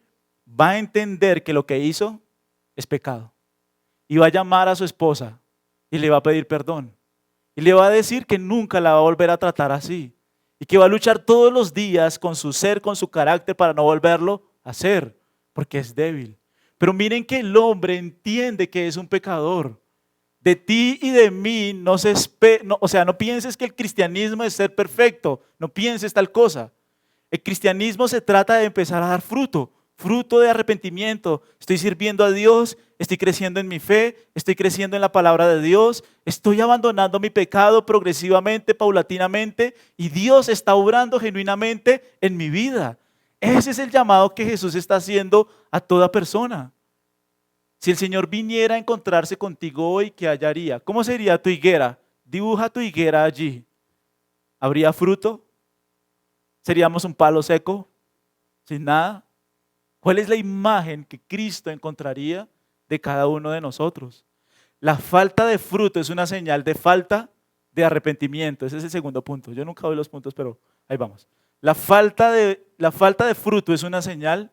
A: va a entender que lo que hizo es pecado. Y va a llamar a su esposa y le va a pedir perdón. Y le va a decir que nunca la va a volver a tratar así. Y que va a luchar todos los días con su ser, con su carácter para no volverlo a hacer, porque es débil. Pero miren que el hombre entiende que es un pecador. De ti y de mí no pienses que el cristianismo es ser perfecto, no pienses tal cosa. El cristianismo se trata de empezar a dar fruto, fruto de arrepentimiento. Estoy sirviendo a Dios, estoy creciendo en mi fe, estoy creciendo en la palabra de Dios, estoy abandonando mi pecado progresivamente, paulatinamente, y Dios está obrando genuinamente en mi vida. Ese es el llamado que Jesús está haciendo a toda persona. Si el Señor viniera a encontrarse contigo hoy, ¿qué hallaría? ¿Cómo sería tu higuera? Dibuja tu higuera allí. ¿Habría fruto? ¿Seríamos un palo seco? ¿Sin nada? ¿Cuál es la imagen que Cristo encontraría de cada uno de nosotros? La falta de fruto es una señal de falta de arrepentimiento. Ese es el segundo punto. Yo nunca doy los puntos, pero ahí vamos. La falta de fruto es una señal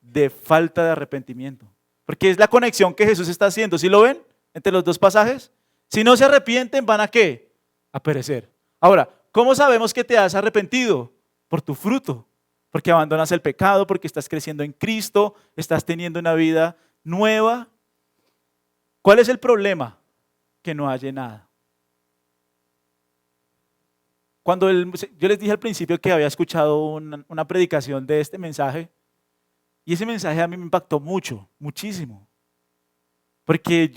A: de falta de arrepentimiento. Porque es la conexión que Jesús está haciendo. ¿Sí lo ven? Entre los dos pasajes. Si no se arrepienten, ¿van a qué? A perecer. Ahora, ¿cómo sabemos que te has arrepentido? Por tu fruto. Porque abandonas el pecado, porque estás creciendo en Cristo, estás teniendo una vida nueva. ¿Cuál es el problema? Que no haya nada. Yo les dije al principio que había escuchado una predicación de este mensaje, y ese mensaje a mí me impactó mucho, muchísimo. Porque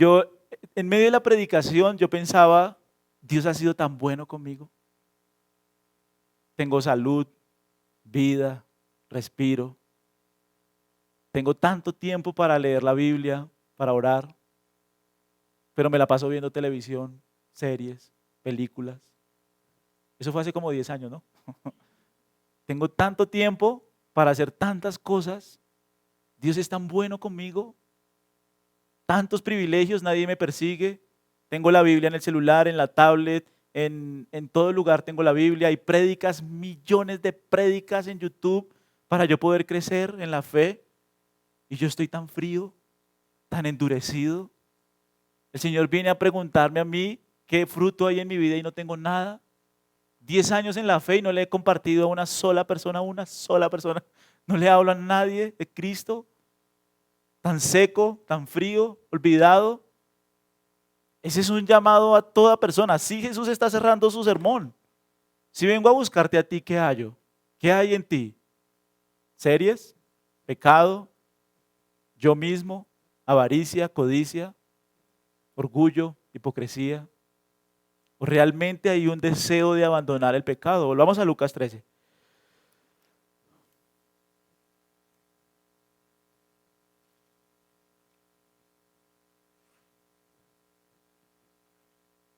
A: en medio de la predicación, yo pensaba, Dios ha sido tan bueno conmigo. Tengo salud, vida, respiro. Tengo tanto tiempo para leer la Biblia, para orar, pero me la paso viendo televisión, series, películas. Eso fue hace como 10 años, ¿no? Tengo tanto tiempo para hacer tantas cosas. Dios es tan bueno conmigo. Tantos privilegios, nadie me persigue. Tengo la Biblia en el celular, en la tablet, en todo lugar tengo la Biblia. Hay prédicas, millones de prédicas en YouTube para yo poder crecer en la fe. Y yo estoy tan frío. tan endurecido. El Señor viene a preguntarme a mí qué fruto hay en mi vida y no tengo nada. 10 años en la fe y no le he compartido a una sola persona, No le hablo a nadie de Cristo. Tan seco, tan frío, olvidado. Ese es un llamado a toda persona. Así Jesús está cerrando su sermón. Si vengo a buscarte a ti, ¿qué hallo? ¿Qué hay en ti? ¿Series? ¿Pecado? ¿Yo mismo? ¿Avaricia? ¿Codicia? ¿Orgullo? ¿Hipocresía? ¿O realmente hay un deseo de abandonar el pecado? Volvamos a Lucas 13.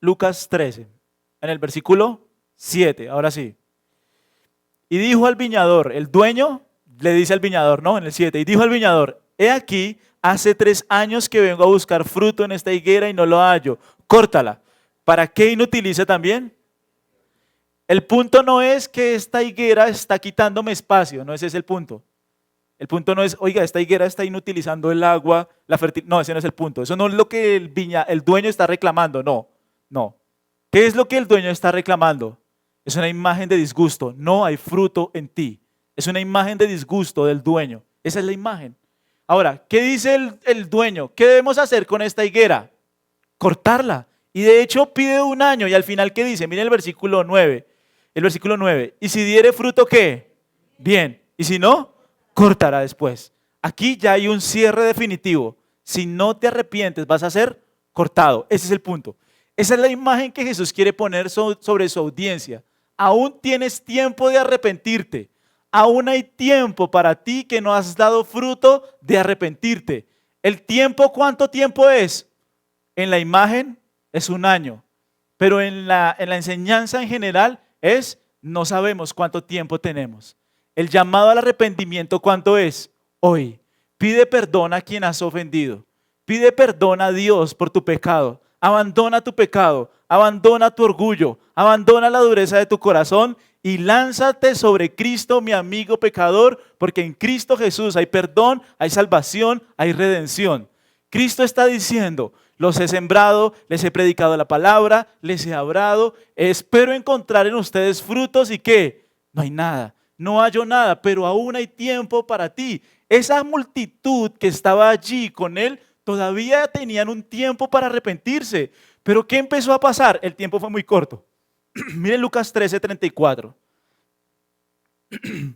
A: Lucas 13, en el versículo 7, ahora sí. Y dijo al viñador, el dueño le dice al viñador, ¿no? En el 7, y dijo al viñador, he aquí, hace 3 años que vengo a buscar fruto en esta higuera y no lo hallo. Córtala. ¿Para qué inutiliza también? El punto no es que esta higuera está quitándome espacio, no ese es el punto. El punto no es, oiga, esta higuera está inutilizando el agua, no, ese no es el punto. Eso no es lo que el dueño está reclamando, no. No. ¿Qué es lo que el dueño está reclamando? Es una imagen de disgusto. No hay fruto en ti. Es una imagen de disgusto del dueño. Esa es la imagen. Ahora, ¿qué dice el dueño? ¿Qué debemos hacer con esta higuera? Cortarla. Y de hecho pide 1 año. Y al final, ¿qué dice? Miren el versículo 9. El versículo 9. Y si diere fruto, ¿qué? Bien. Y si no, cortará después. Aquí ya hay un cierre definitivo. Si no te arrepientes, vas a ser cortado. Ese es el punto. Esa es la imagen que Jesús quiere poner sobre su audiencia. Aún tienes tiempo de arrepentirte. Aún hay tiempo para ti que no has dado fruto de arrepentirte. ¿El tiempo cuánto tiempo es? En la imagen es 1 año. Pero en la enseñanza en general es no sabemos cuánto tiempo tenemos. El llamado al arrepentimiento, ¿cuánto es? Hoy. Pide perdón a quien has ofendido. Pide perdón a Dios por tu pecado. Abandona tu pecado, abandona tu orgullo, abandona la dureza de tu corazón y lánzate sobre Cristo, mi amigo pecador, porque en Cristo Jesús hay perdón, hay salvación, hay redención. Cristo está diciendo, los he sembrado, les he predicado la palabra, les he hablado, espero encontrar en ustedes frutos y ¿qué? No hay nada, no hallo nada, pero aún hay tiempo para ti. Esa multitud que estaba allí con él, todavía tenían un tiempo para arrepentirse. Pero ¿qué empezó a pasar? El tiempo fue muy corto. Miren Lucas 13:34.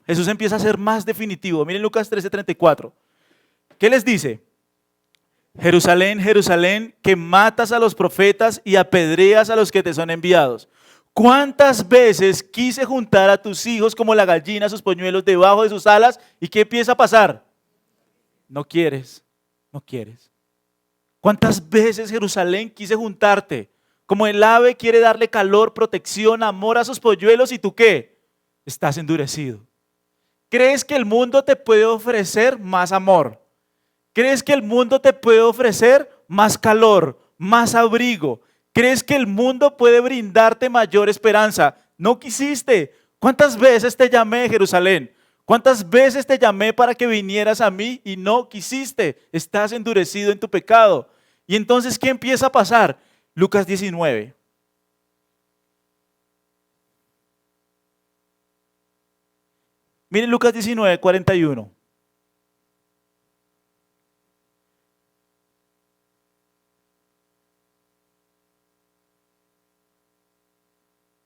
A: Jesús empieza a ser más definitivo. Miren Lucas 13:34. ¿Qué les dice? Jerusalén, Jerusalén, que matas a los profetas y apedreas a los que te son enviados. ¿Cuántas veces quise juntar a tus hijos como la gallina sus polluelos debajo de sus alas? ¿Y qué empieza a pasar? No quieres, no quieres. ¿Cuántas veces, Jerusalén, quise juntarte? Como el ave quiere darle calor, protección, amor a sus polluelos, ¿y tú qué? Estás endurecido. ¿Crees que el mundo te puede ofrecer más amor? ¿Crees que el mundo te puede ofrecer más calor, más abrigo? ¿Crees que el mundo puede brindarte mayor esperanza? No quisiste. ¿Cuántas veces te llamé, Jerusalén? ¿Cuántas veces te llamé para que vinieras a mí y no quisiste? Estás endurecido en tu pecado. Y entonces, ¿qué empieza a pasar? Lucas 19. Miren Lucas 19:41.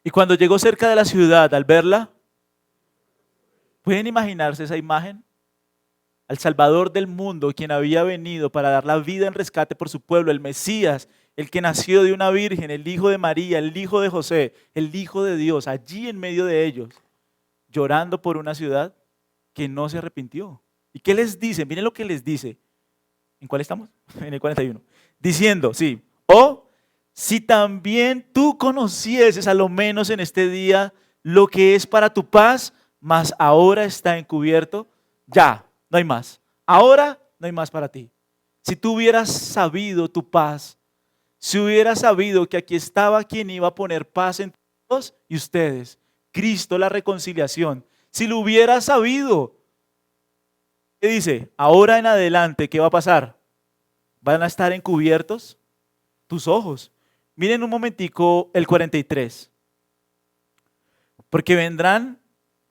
A: Y cuando llegó cerca de la ciudad, al verla, ¿pueden imaginarse esa imagen? Al Salvador del mundo, quien había venido para dar la vida en rescate por su pueblo, el Mesías, el que nació de una virgen, el hijo de María, el hijo de José, el hijo de Dios, allí en medio de ellos, llorando por una ciudad que no se arrepintió. ¿Y qué les dice? Miren lo que les dice. ¿En cuál estamos? En el 41. Diciendo, sí, si también tú conocieses a lo menos en este día lo que es para tu paz, mas ahora está encubierto, ya, no hay más. Ahora no hay más para ti. Si tú hubieras sabido tu paz, si hubieras sabido que aquí estaba quien iba a poner paz entre Dios y ustedes, Cristo la reconciliación, si lo hubieras sabido, ¿qué dice? Ahora en adelante, ¿qué va a pasar? van a estar encubiertos tus ojos. Miren un momentico el 43. Porque vendrán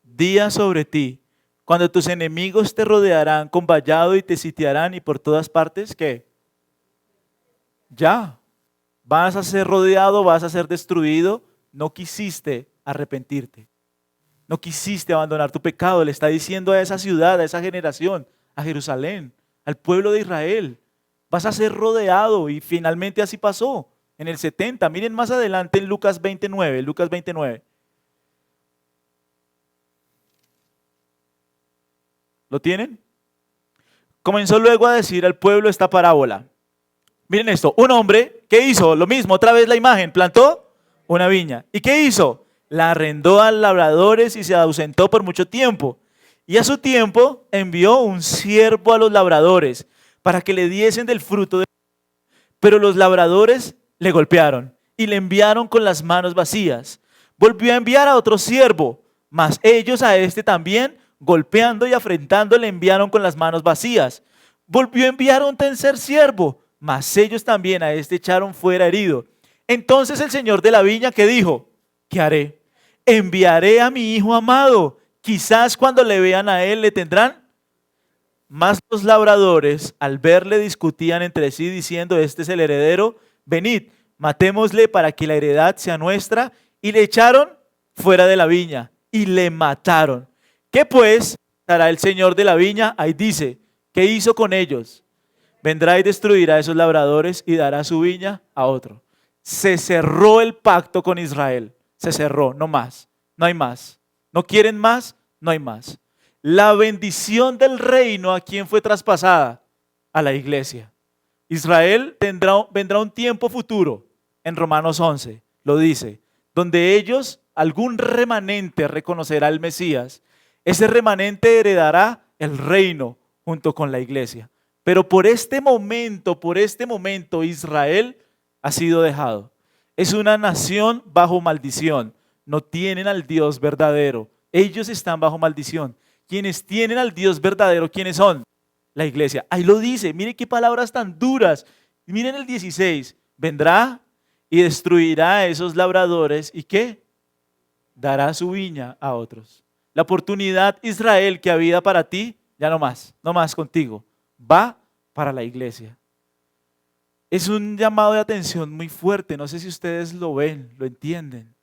A: días sobre ti, cuando tus enemigos te rodearán con vallado y te sitiarán y por todas partes, ¿qué? Ya, vas a ser rodeado, vas a ser destruido. No quisiste arrepentirte. No quisiste abandonar tu pecado. Le está diciendo a esa ciudad, a esa generación, a Jerusalén, al pueblo de Israel. Vas a ser rodeado y finalmente así pasó en el 70. Miren más adelante en Lucas 29, Lucas 29. ¿Lo tienen? Comenzó luego a decir al pueblo esta parábola. Miren esto, un hombre, ¿qué hizo? Lo mismo, otra vez la imagen, plantó una viña. ¿Y qué hizo? La arrendó a labradores y se ausentó por mucho tiempo. Y a su tiempo envió un siervo a los labradores para que le diesen del fruto. Pero los labradores le golpearon y le enviaron con las manos vacías. Volvió a enviar a otro siervo, mas ellos a este también, golpeando y afrentando, le enviaron con las manos vacías. Volvió a enviar a un tercer siervo, mas ellos también a este echaron fuera herido. Entonces el señor de la viña, ¿qué dijo? ¿Qué haré? Enviaré a mi hijo amado. Quizás cuando le vean a él le tendrán. Mas los labradores al verle discutían entre sí diciendo, este es el heredero, venid, matémosle para que la heredad sea nuestra. Y le echaron fuera de la viña y le mataron. ¿Qué pues hará el señor de la viña? Ahí dice, ¿qué hizo con ellos? Vendrá y destruirá a esos labradores y dará su viña a otro. Se cerró el pacto con Israel. Se cerró, no más, no hay más. ¿No quieren más? No hay más. La bendición del reino, ¿a quién fue traspasada? A la iglesia. Israel vendrá un tiempo futuro, en Romanos 11, lo dice, donde ellos, algún remanente reconocerá al Mesías. Ese remanente heredará el reino junto con la iglesia. Pero por este momento, Israel ha sido dejado. Es una nación bajo maldición. No tienen al Dios verdadero. Ellos están bajo maldición. Quienes tienen al Dios verdadero, ¿quiénes son? La iglesia. Ahí lo dice. Miren qué palabras tan duras. Miren el 16. Vendrá y destruirá a esos labradores. ¿Y qué? Dará su viña a otros. La oportunidad, Israel, que había para ti, ya no más contigo. Va para la iglesia. Es un llamado de atención muy fuerte. No sé si ustedes lo ven, lo entienden.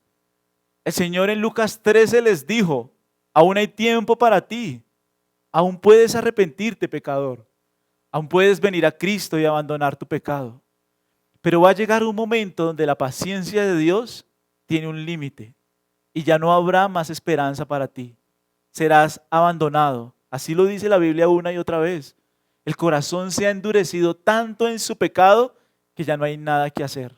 A: El Señor en Lucas 13 les dijo, aún hay tiempo para ti. Aún puedes arrepentirte, pecador. Aún puedes venir a Cristo y abandonar tu pecado. Pero va a llegar un momento donde la paciencia de Dios tiene un límite y ya no habrá más esperanza para ti. Serás abandonado. Así lo dice la Biblia una y otra vez. El corazón se ha endurecido tanto en su pecado que ya no hay nada que hacer.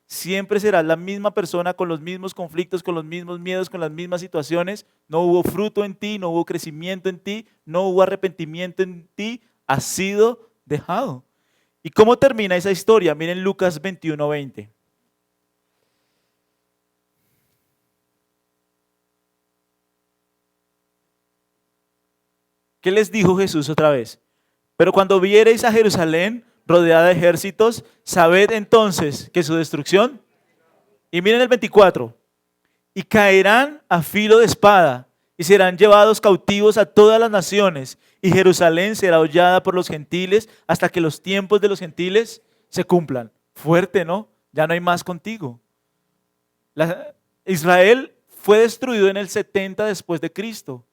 A: Siempre serás la misma persona con los mismos conflictos, con los mismos miedos, con las mismas situaciones. No hubo fruto en ti, no hubo crecimiento en ti, no hubo arrepentimiento en ti. Has sido dejado. ¿Y cómo termina esa historia? Miren Lucas 21:20. ¿Qué les dijo Jesús otra vez? Pero cuando viereis a Jerusalén rodeada de ejércitos, sabed entonces que su destrucción. Y miren el 24. Y caerán a filo de espada y serán llevados cautivos a todas las naciones. Y Jerusalén será hollada por los gentiles hasta que los tiempos de los gentiles se cumplan. Fuerte, ¿no? Ya no hay más contigo. Israel fue destruido en el 70 después de Cristo.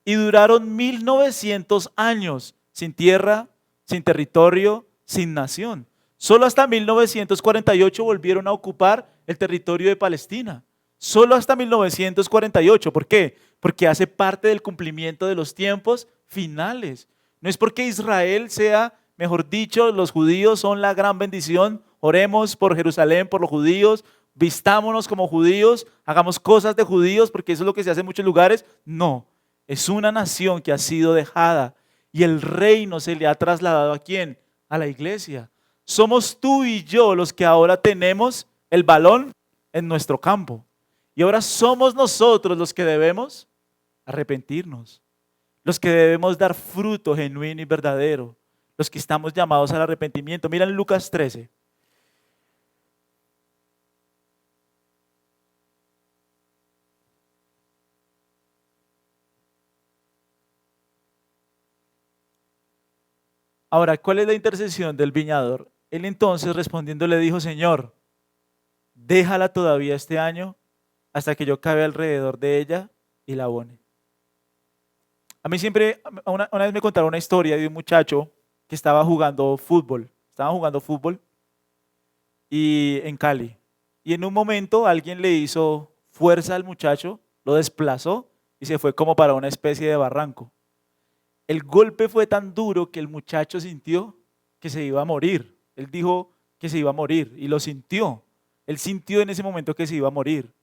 A: Y duraron 1900 años sin tierra, sin territorio, sin nación. Solo hasta 1948 volvieron a ocupar el territorio de Palestina. Solo hasta 1948. ¿Por qué? Porque hace parte del cumplimiento de los tiempos finales. No es porque Israel sea, mejor dicho, los judíos son la gran bendición. Oremos por Jerusalén, por los judíos. Vistámonos como judíos. Hagamos cosas de judíos porque eso es lo que se hace en muchos lugares. No. Es una nación que ha sido dejada y el reino se le ha trasladado ¿a quién? A la iglesia. Somos tú y yo los que ahora tenemos el balón en nuestro campo. Y ahora somos nosotros los que debemos arrepentirnos. Los que debemos dar fruto genuino y verdadero. los que estamos llamados al arrepentimiento. Miren Lucas 13. Ahora, ¿cuál es la intercesión del viñador? Él entonces respondiendo le dijo, Señor, déjala todavía este año hasta que yo cabe alrededor de ella y la abone. A mí siempre, una vez me contaron una historia de un muchacho que estaba jugando fútbol. Estaba jugando fútbol y en Cali. Y en un momento alguien le hizo fuerza al muchacho, lo desplazó y se fue como para una especie de barranco. El golpe fue tan duro que el muchacho sintió que se iba a morir. Él dijo que se iba a morir y lo sintió. Él sintió en ese momento que se iba a morir.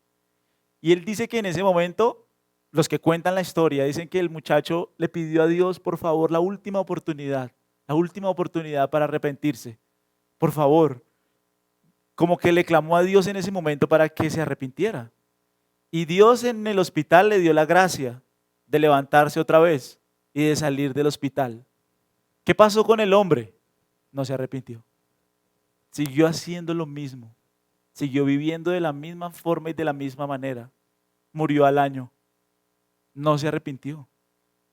A: Y él dice que en ese momento, los que cuentan la historia, dicen que el muchacho le pidió a Dios, por favor, la última oportunidad para arrepentirse. Por favor, como que le clamó a Dios en ese momento para que se arrepintiera. Y Dios en el hospital le dio la gracia de levantarse otra vez y de salir del hospital. ¿Qué pasó con el hombre? No se arrepintió. Siguió haciendo lo mismo. Siguió viviendo de la misma forma y de la misma manera. Murió al año. No se arrepintió.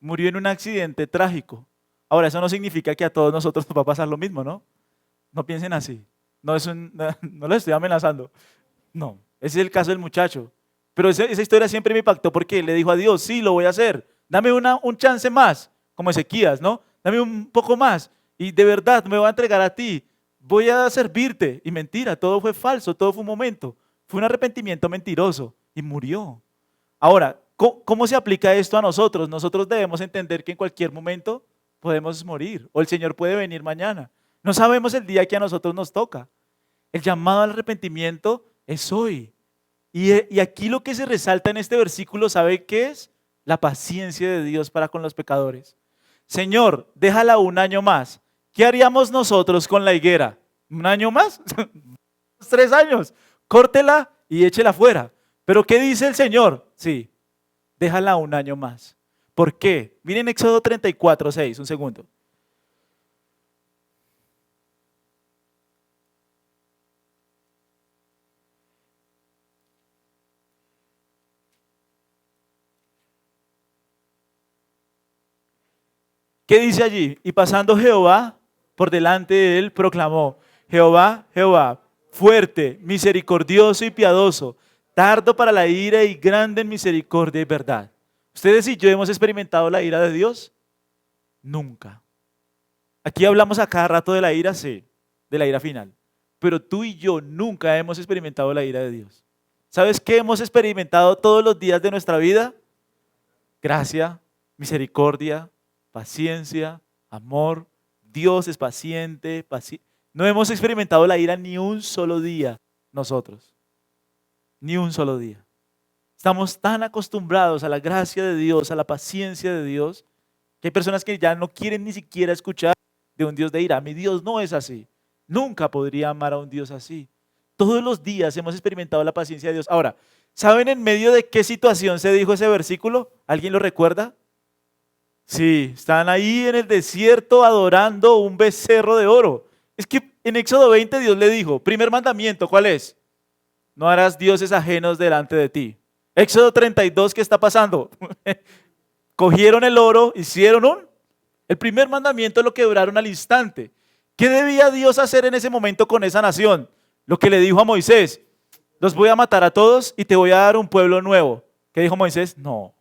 A: Murió en un accidente trágico. Ahora, eso no significa que a todos nosotros nos va a pasar lo mismo, ¿no? No piensen así. No, no lo estoy amenazando. No, ese es el caso del muchacho. Pero esa historia siempre me impactó porque le dijo a Dios, sí, lo voy a hacer. Dame un chance más, como Ezequías, ¿no? Dame un poco más y de verdad me voy a entregar a ti. Voy a servirte. Y mentira, todo fue falso, todo fue un momento. Fue un arrepentimiento mentiroso y murió. Ahora, ¿cómo se aplica esto a nosotros? Nosotros debemos entender que en cualquier momento podemos morir o el Señor puede venir mañana. No sabemos el día que a nosotros nos toca. El llamado al arrepentimiento es hoy. Y aquí lo que se resalta en este versículo, ¿sabe qué es? La paciencia de Dios para con los pecadores. Señor, déjala un año más. ¿Qué haríamos nosotros con la higuera? ¿Un año más? 3 años. Córtela y échela fuera. ¿Pero qué dice el Señor? Sí, déjala un año más. ¿Por qué? Miren Éxodo 34, 6, un segundo. ¿Qué dice allí? Y pasando Jehová por delante de él, proclamó, Jehová, Jehová, fuerte, misericordioso y piadoso, tardo para la ira y grande en misericordia y verdad. ¿Ustedes y yo hemos experimentado la ira de Dios? Nunca. Aquí hablamos a cada rato de la ira, sí, de la ira final. Pero tú y yo nunca hemos experimentado la ira de Dios. ¿Sabes qué hemos experimentado todos los días de nuestra vida? Gracia, misericordia, paciencia, amor. Dios es paciente, No hemos experimentado la ira ni un solo día nosotros. Ni un solo día. Estamos tan acostumbrados a la gracia de Dios, a la paciencia de Dios, que hay personas que ya no quieren ni siquiera escuchar de un Dios de ira. Mi Dios no es así. Nunca podría amar a un Dios así. Todos los días hemos experimentado la paciencia de Dios. Ahora, ¿saben en medio de qué situación se dijo ese versículo? ¿Alguien lo recuerda? Sí, están ahí en el desierto adorando un becerro de oro. Es que en Éxodo 20 Dios le dijo, primer mandamiento, ¿cuál es? No harás dioses ajenos delante de ti. Éxodo 32, ¿qué está pasando? Cogieron el oro, hicieron el primer mandamiento lo quebraron al instante. ¿Qué debía Dios hacer en ese momento con esa nación? Lo que le dijo a Moisés, los voy a matar a todos y te voy a dar un pueblo nuevo. ¿Qué dijo Moisés? No.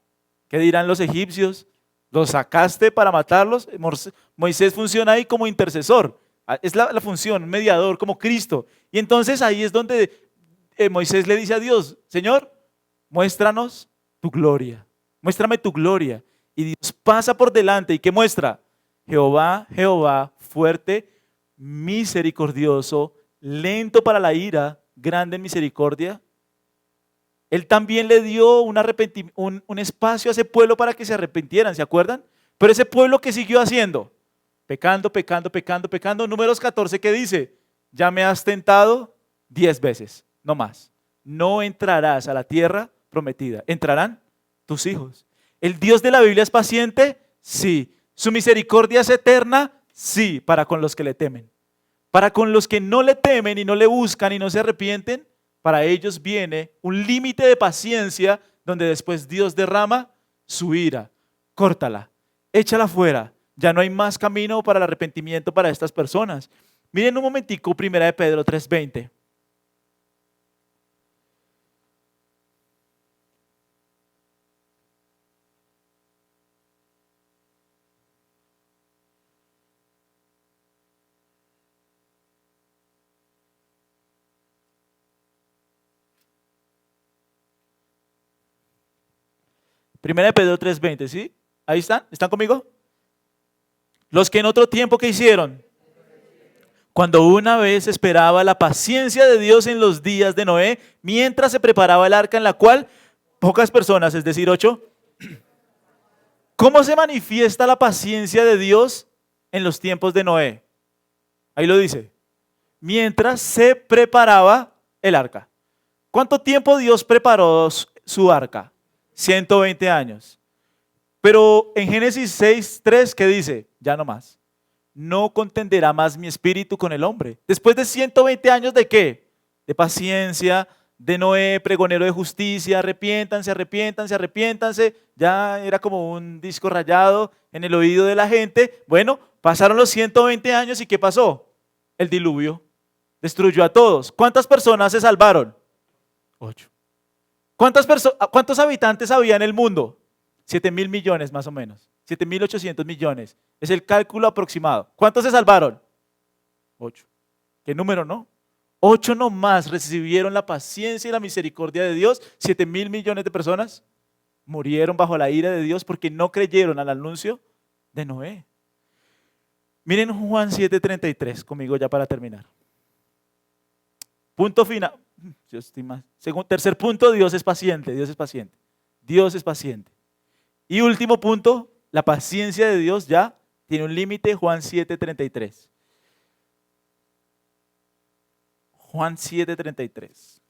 A: ¿Qué dirán los egipcios? ¿Los sacaste para matarlos? Moisés funciona ahí como intercesor. Es la función, mediador, como Cristo. Y entonces ahí es donde Moisés le dice a Dios, Señor, muéstranos tu gloria. Muéstrame tu gloria. Y Dios pasa por delante y ¿qué muestra? Jehová, Jehová, fuerte, misericordioso, lento para la ira, grande en misericordia. Él también le dio un espacio a ese pueblo para que se arrepintieran, ¿se acuerdan? Pero ese pueblo, ¿qué siguió haciendo? Pecando, pecando, pecando, pecando. Números 14, ¿qué dice? Ya me has tentado 10 veces, no más. No entrarás a la tierra prometida. ¿Entrarán? Tus hijos. ¿El Dios de la Biblia es paciente? Sí. ¿Su misericordia es eterna? Sí, para con los que le temen. Para con los que no le temen y no le buscan y no se arrepienten, para ellos viene un límite de paciencia donde después Dios derrama su ira. Córtala, échala fuera. Ya no hay más camino para el arrepentimiento para estas personas. Miren un momentico, 1 Pedro 3:20. Primera de Pedro 3:20, ¿sí? Ahí están, ¿están conmigo? Los que en otro tiempo que hicieron, cuando una vez esperaba la paciencia de Dios en los días de Noé, mientras se preparaba el arca en la cual pocas personas, es decir, 8, ¿cómo se manifiesta la paciencia de Dios en los tiempos de Noé? Ahí lo dice, mientras se preparaba el arca. ¿Cuánto tiempo Dios preparó su arca? 120 años. Pero en Génesis 6:3, ¿qué dice? Ya no más. No contenderá más mi espíritu con el hombre. Después de 120 años ¿de qué? De paciencia, de Noé, pregonero de justicia, arrepiéntanse, arrepiéntanse, arrepiéntanse. Ya era como un disco rayado en el oído de la gente. Bueno, pasaron los 120 años y ¿qué pasó? El diluvio destruyó a todos. ¿Cuántas personas se salvaron? 8. ¿Cuántos habitantes había en el mundo? 7.000 millones más o menos. 7.800 millones. Es el cálculo aproximado. ¿Cuántos se salvaron? 8. ¿Qué número, no? 8 nomás recibieron la paciencia y la misericordia de Dios. 7.000 millones de personas murieron bajo la ira de Dios porque no creyeron al anuncio de Noé. Miren Juan 7:33 conmigo ya para terminar. Punto final. Tercer punto, Dios es paciente, Dios es paciente. Dios es paciente. Y último punto, la paciencia de Dios ya tiene un límite, Juan 7:33. Juan 7:33.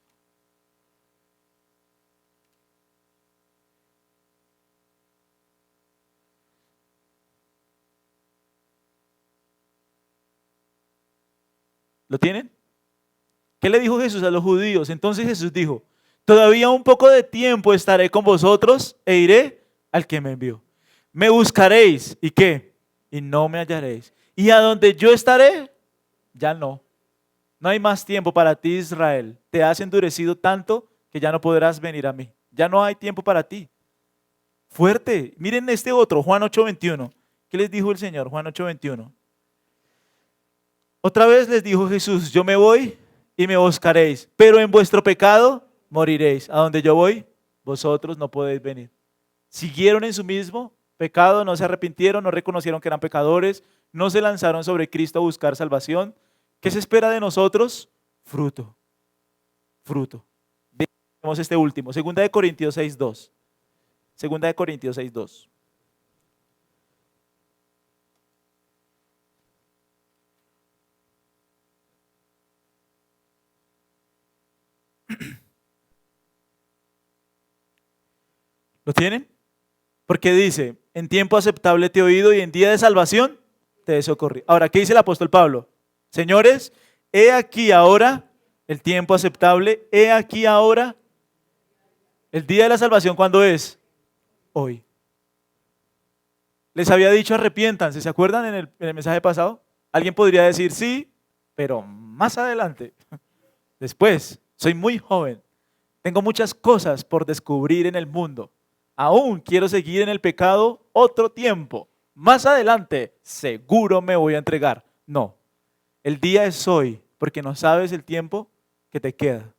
A: ¿Lo tienen? ¿Qué le dijo Jesús a los judíos? Entonces Jesús dijo, todavía un poco de tiempo estaré con vosotros e iré al que me envió. Me buscaréis, ¿y qué? Y no me hallaréis. Y a donde yo estaré, ya no. No hay más tiempo para ti, Israel. Te has endurecido tanto que ya no podrás venir a mí. Ya no hay tiempo para ti. Fuerte. Miren este otro, Juan 8:21. ¿Qué les dijo el Señor? Juan 8:21. Otra vez les dijo Jesús, yo me voy y me buscaréis, pero en vuestro pecado moriréis. A donde yo voy, vosotros no podéis venir. Siguieron en su mismo pecado, no se arrepintieron, no reconocieron que eran pecadores, no se lanzaron sobre Cristo a buscar salvación. ¿Qué se espera de nosotros? Fruto. Fruto. Vemos este último, 2 Corintios 6:2. 2 Corintios 6:2. ¿Lo tienen? Porque dice, en tiempo aceptable te he oído y en día de salvación te he socorrido. Ahora, ¿qué dice el apóstol Pablo? Señores, he aquí ahora el tiempo aceptable, he aquí ahora el día de la salvación, ¿cuándo es? Hoy. Les había dicho arrepiéntanse, ¿se acuerdan en el mensaje pasado? Alguien podría decir sí, pero más adelante. Después, soy muy joven, tengo muchas cosas por descubrir en el mundo. Aún quiero seguir en el pecado otro tiempo. Más adelante, seguro me voy a entregar. No, el día es hoy, porque no sabes el tiempo que te queda.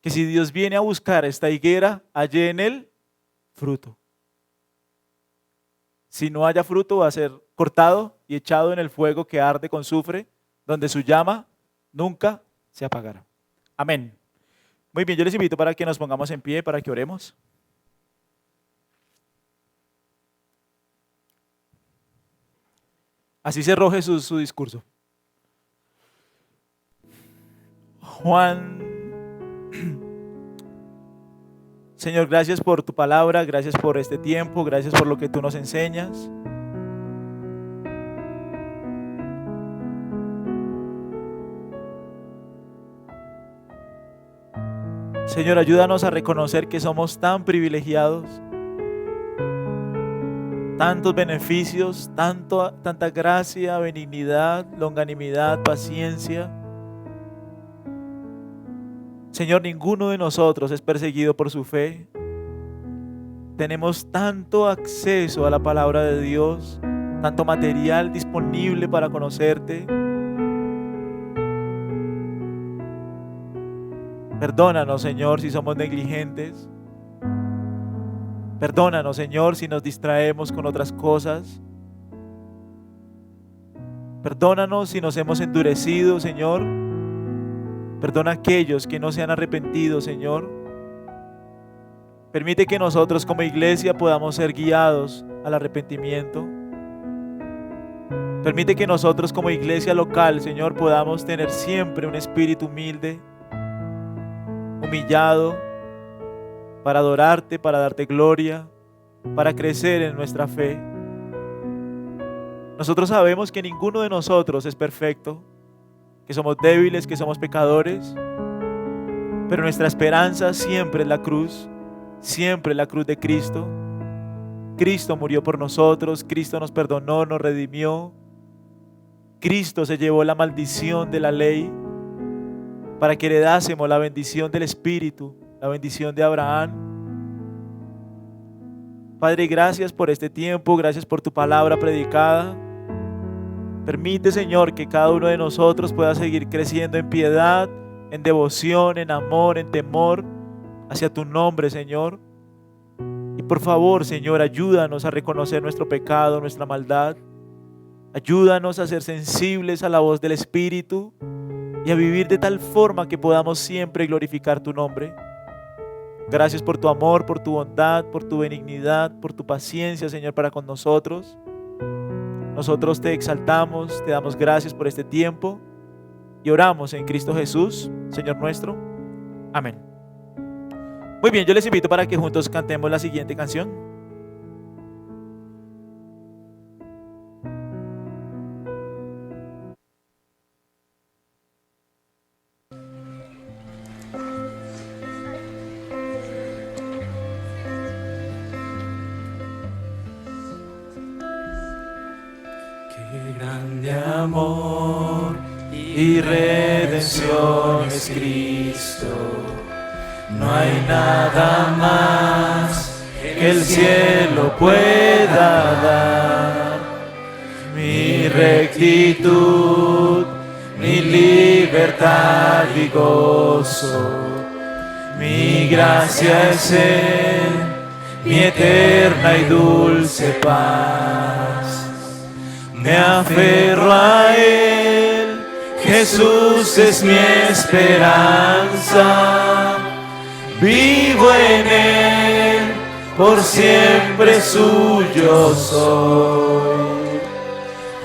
A: Que si Dios viene a buscar esta higuera, halle en él fruto. Si no haya fruto, va a ser cortado y echado en el fuego que arde con azufre, donde su llama nunca se apagará. Amén. Muy bien, yo les invito para que nos pongamos en pie, para que oremos. Así cerró Jesús su discurso. Juan, Señor, gracias por tu palabra, gracias por este tiempo, gracias por lo que tú nos enseñas. Señor, ayúdanos a reconocer que somos tan privilegiados, tantos beneficios, tanta gracia, benignidad, longanimidad, paciencia. Señor, ninguno de nosotros es perseguido por su fe. Tenemos tanto acceso a la palabra de Dios, tanto material disponible para conocerte. Perdónanos, Señor, si somos negligentes. Perdónanos, Señor, si nos distraemos con otras cosas. Perdónanos si nos hemos endurecido, Señor. Perdona a aquellos que no se han arrepentido, Señor. Permite que nosotros como iglesia podamos ser guiados al arrepentimiento. Permite que nosotros como iglesia local, Señor, podamos tener siempre un espíritu humilde, humillado, para adorarte, para darte gloria, para crecer en nuestra fe. Nosotros sabemos que ninguno de nosotros es perfecto, que somos débiles, que somos pecadores, pero nuestra esperanza siempre es la cruz, siempre la cruz de Cristo. Cristo murió por nosotros, Cristo nos perdonó, nos redimió. Cristo se llevó la maldición de la ley para que heredásemos la bendición del Espíritu, la bendición de Abraham. Padre, gracias por este tiempo, gracias por tu palabra predicada. Permite, Señor, que cada uno de nosotros pueda seguir creciendo en piedad, en devoción, en amor, en temor hacia tu nombre, Señor. Y por favor, Señor, ayúdanos a reconocer nuestro pecado, nuestra maldad. Ayúdanos a ser sensibles a la voz del Espíritu y a vivir de tal forma que podamos siempre glorificar tu nombre. Gracias por tu amor, por tu bondad, por tu benignidad, por tu paciencia, Señor, para con nosotros. Nosotros te exaltamos, te damos gracias por este tiempo y oramos en Cristo Jesús, Señor nuestro. Amén. Muy bien, yo les invito para que juntos cantemos la siguiente canción.
B: Qué grande amor y redención es Cristo. No hay nada más que el cielo pueda dar. Mi rectitud, mi libertad y gozo, mi gracia es Él, mi eterna y dulce paz. Me aferro a Él, Jesús es mi esperanza. Vivo en Él, por siempre suyo soy.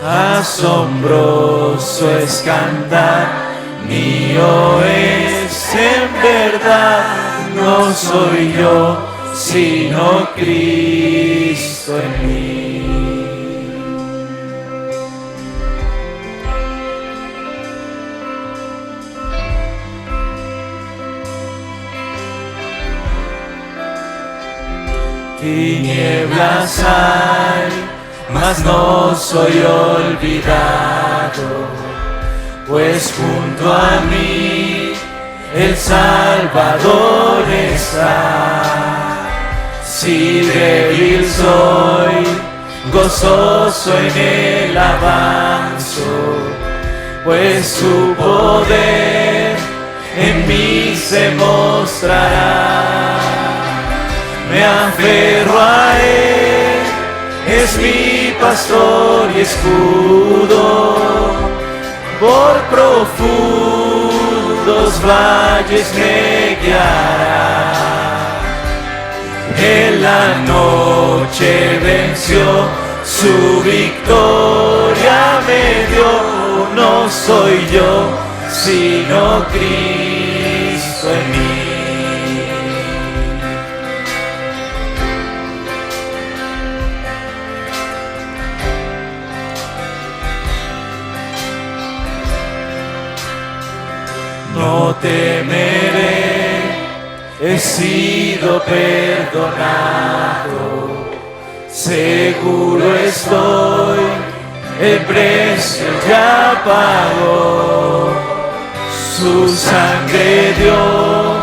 B: Asombroso es cantar, mío es en verdad. No soy yo, sino Cristo en mí. Tinieblas hay, mas no soy olvidado, pues junto a mí el Salvador está. Si débil soy, gozoso en el avanzo, pues su poder en mí se mostrará. Me aferro a Él, es mi pastor y escudo. Por profundos valles me guiará. En la noche venció, su victoria me dio. No soy yo, sino Cristo en mí. No temeré, sido perdonado, seguro estoy, el precio ya pagó, su sangre dio,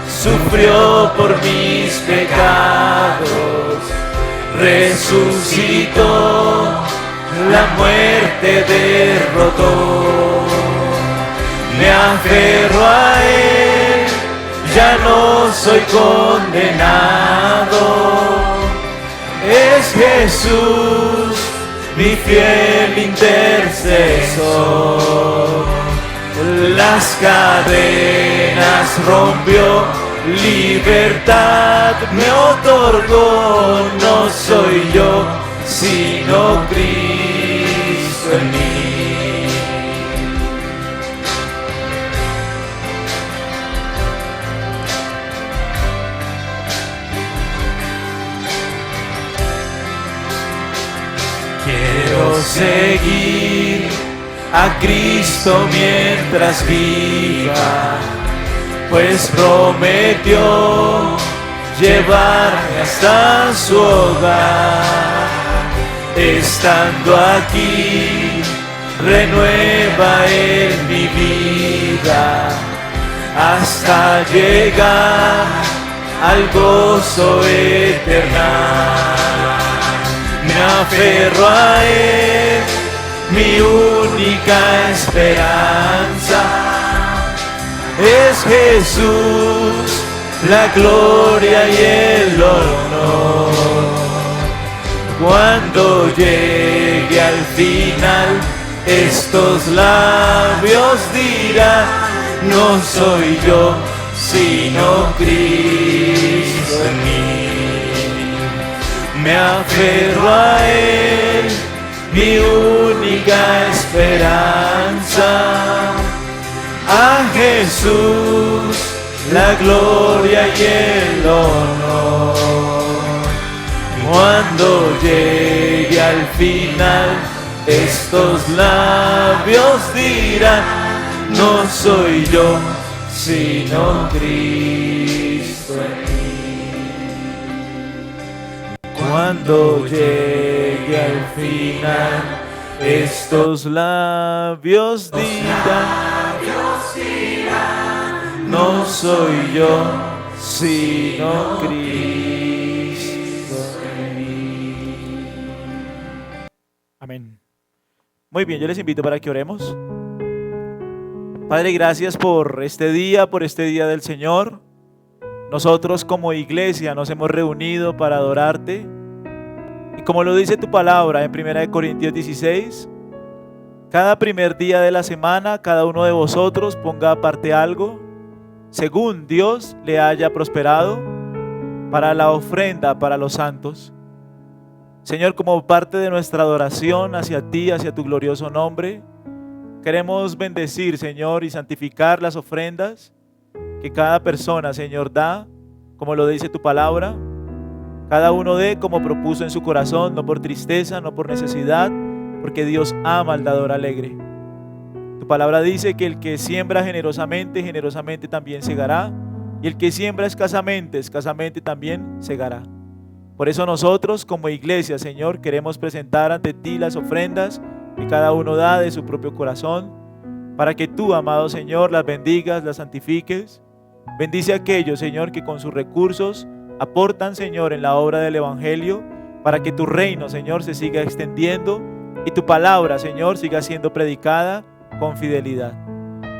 B: sufrió por mis pecados, resucitó, la muerte derrotó, me aferro a él, ya no soy condenado, es Jesús, mi fiel intercesor, las cadenas rompió, libertad me otorgó, no soy yo, sino Cristo en mí. Quiero seguir a Cristo mientras viva, pues prometió llevarme hasta su hogar. Estando aquí, renueva en mi vida, hasta llegar al gozo eterno. Me aferro a él, mi única esperanza es Jesús, la gloria y el honor. Cuando llegue al final, estos labios dirán, no soy yo, sino Cristo en mí. Me aferro a él, mi única esperanza, a Jesús, la gloria y el honor. Cuando llegue al final, estos labios dirán, no soy yo, sino Cristo en mí. Cuando llegue al final, estos labios dirán, no soy yo, sino Cristo en mí.
A: Amén. Muy bien, yo les invito para que oremos. Padre, gracias por este día del Señor. Nosotros como iglesia nos hemos reunido para adorarte. Y como lo dice tu palabra en 1 Corintios 16, cada primer día de la semana, cada uno de vosotros ponga aparte algo, según Dios le haya prosperado, para la ofrenda para los santos. Señor, como parte de nuestra adoración hacia ti, hacia tu glorioso nombre, queremos bendecir, Señor, y santificar las ofrendas que cada persona, Señor, da, como lo dice tu palabra. Cada uno dé como propuso en su corazón, no por tristeza, no por necesidad, porque Dios ama al dador alegre. Tu palabra dice que el que siembra generosamente, generosamente también segará, y el que siembra escasamente, escasamente también segará. Por eso nosotros como iglesia, Señor, queremos presentar ante ti las ofrendas que cada uno da de su propio corazón, para que tú, amado Señor, las bendigas, las santifiques. Bendice a aquellos, Señor, que con sus recursos aportan, Señor, en la obra del Evangelio, para que tu reino, Señor, se siga extendiendo y tu palabra, Señor, siga siendo predicada con fidelidad.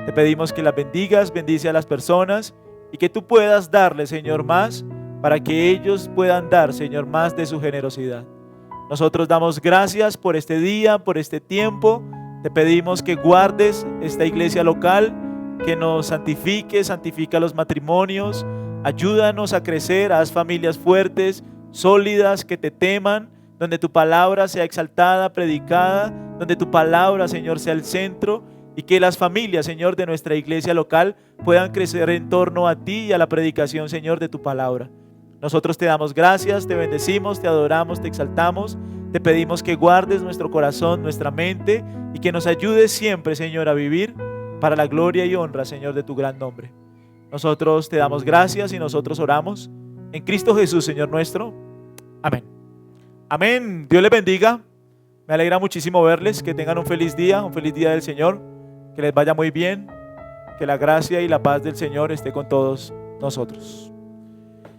A: Te pedimos que las bendigas, bendice a las personas y que tú puedas darle, Señor, más, para que ellos puedan dar, Señor, más de su generosidad. Nosotros damos gracias por este día, por este tiempo. Te pedimos que guardes esta iglesia local, que nos santifique, santifica los matrimonios, ayúdanos a crecer, haz familias fuertes, sólidas, que te teman, donde tu palabra sea exaltada, predicada, donde tu palabra, Señor, sea el centro, y que las familias, Señor, de nuestra iglesia local puedan crecer en torno a ti y a la predicación, Señor, de tu palabra. Nosotros te damos gracias, te bendecimos, te adoramos, te exaltamos, te pedimos que guardes nuestro corazón, nuestra mente, y que nos ayudes siempre, Señor, a vivir para la gloria y honra, Señor, de tu gran nombre. Nosotros te damos gracias y nosotros oramos en Cristo Jesús, Señor nuestro. Amén. Amén. Dios les bendiga. Me alegra muchísimo verles. Que tengan un feliz día del Señor. Que les vaya muy bien. Que la gracia y la paz del Señor esté con todos nosotros.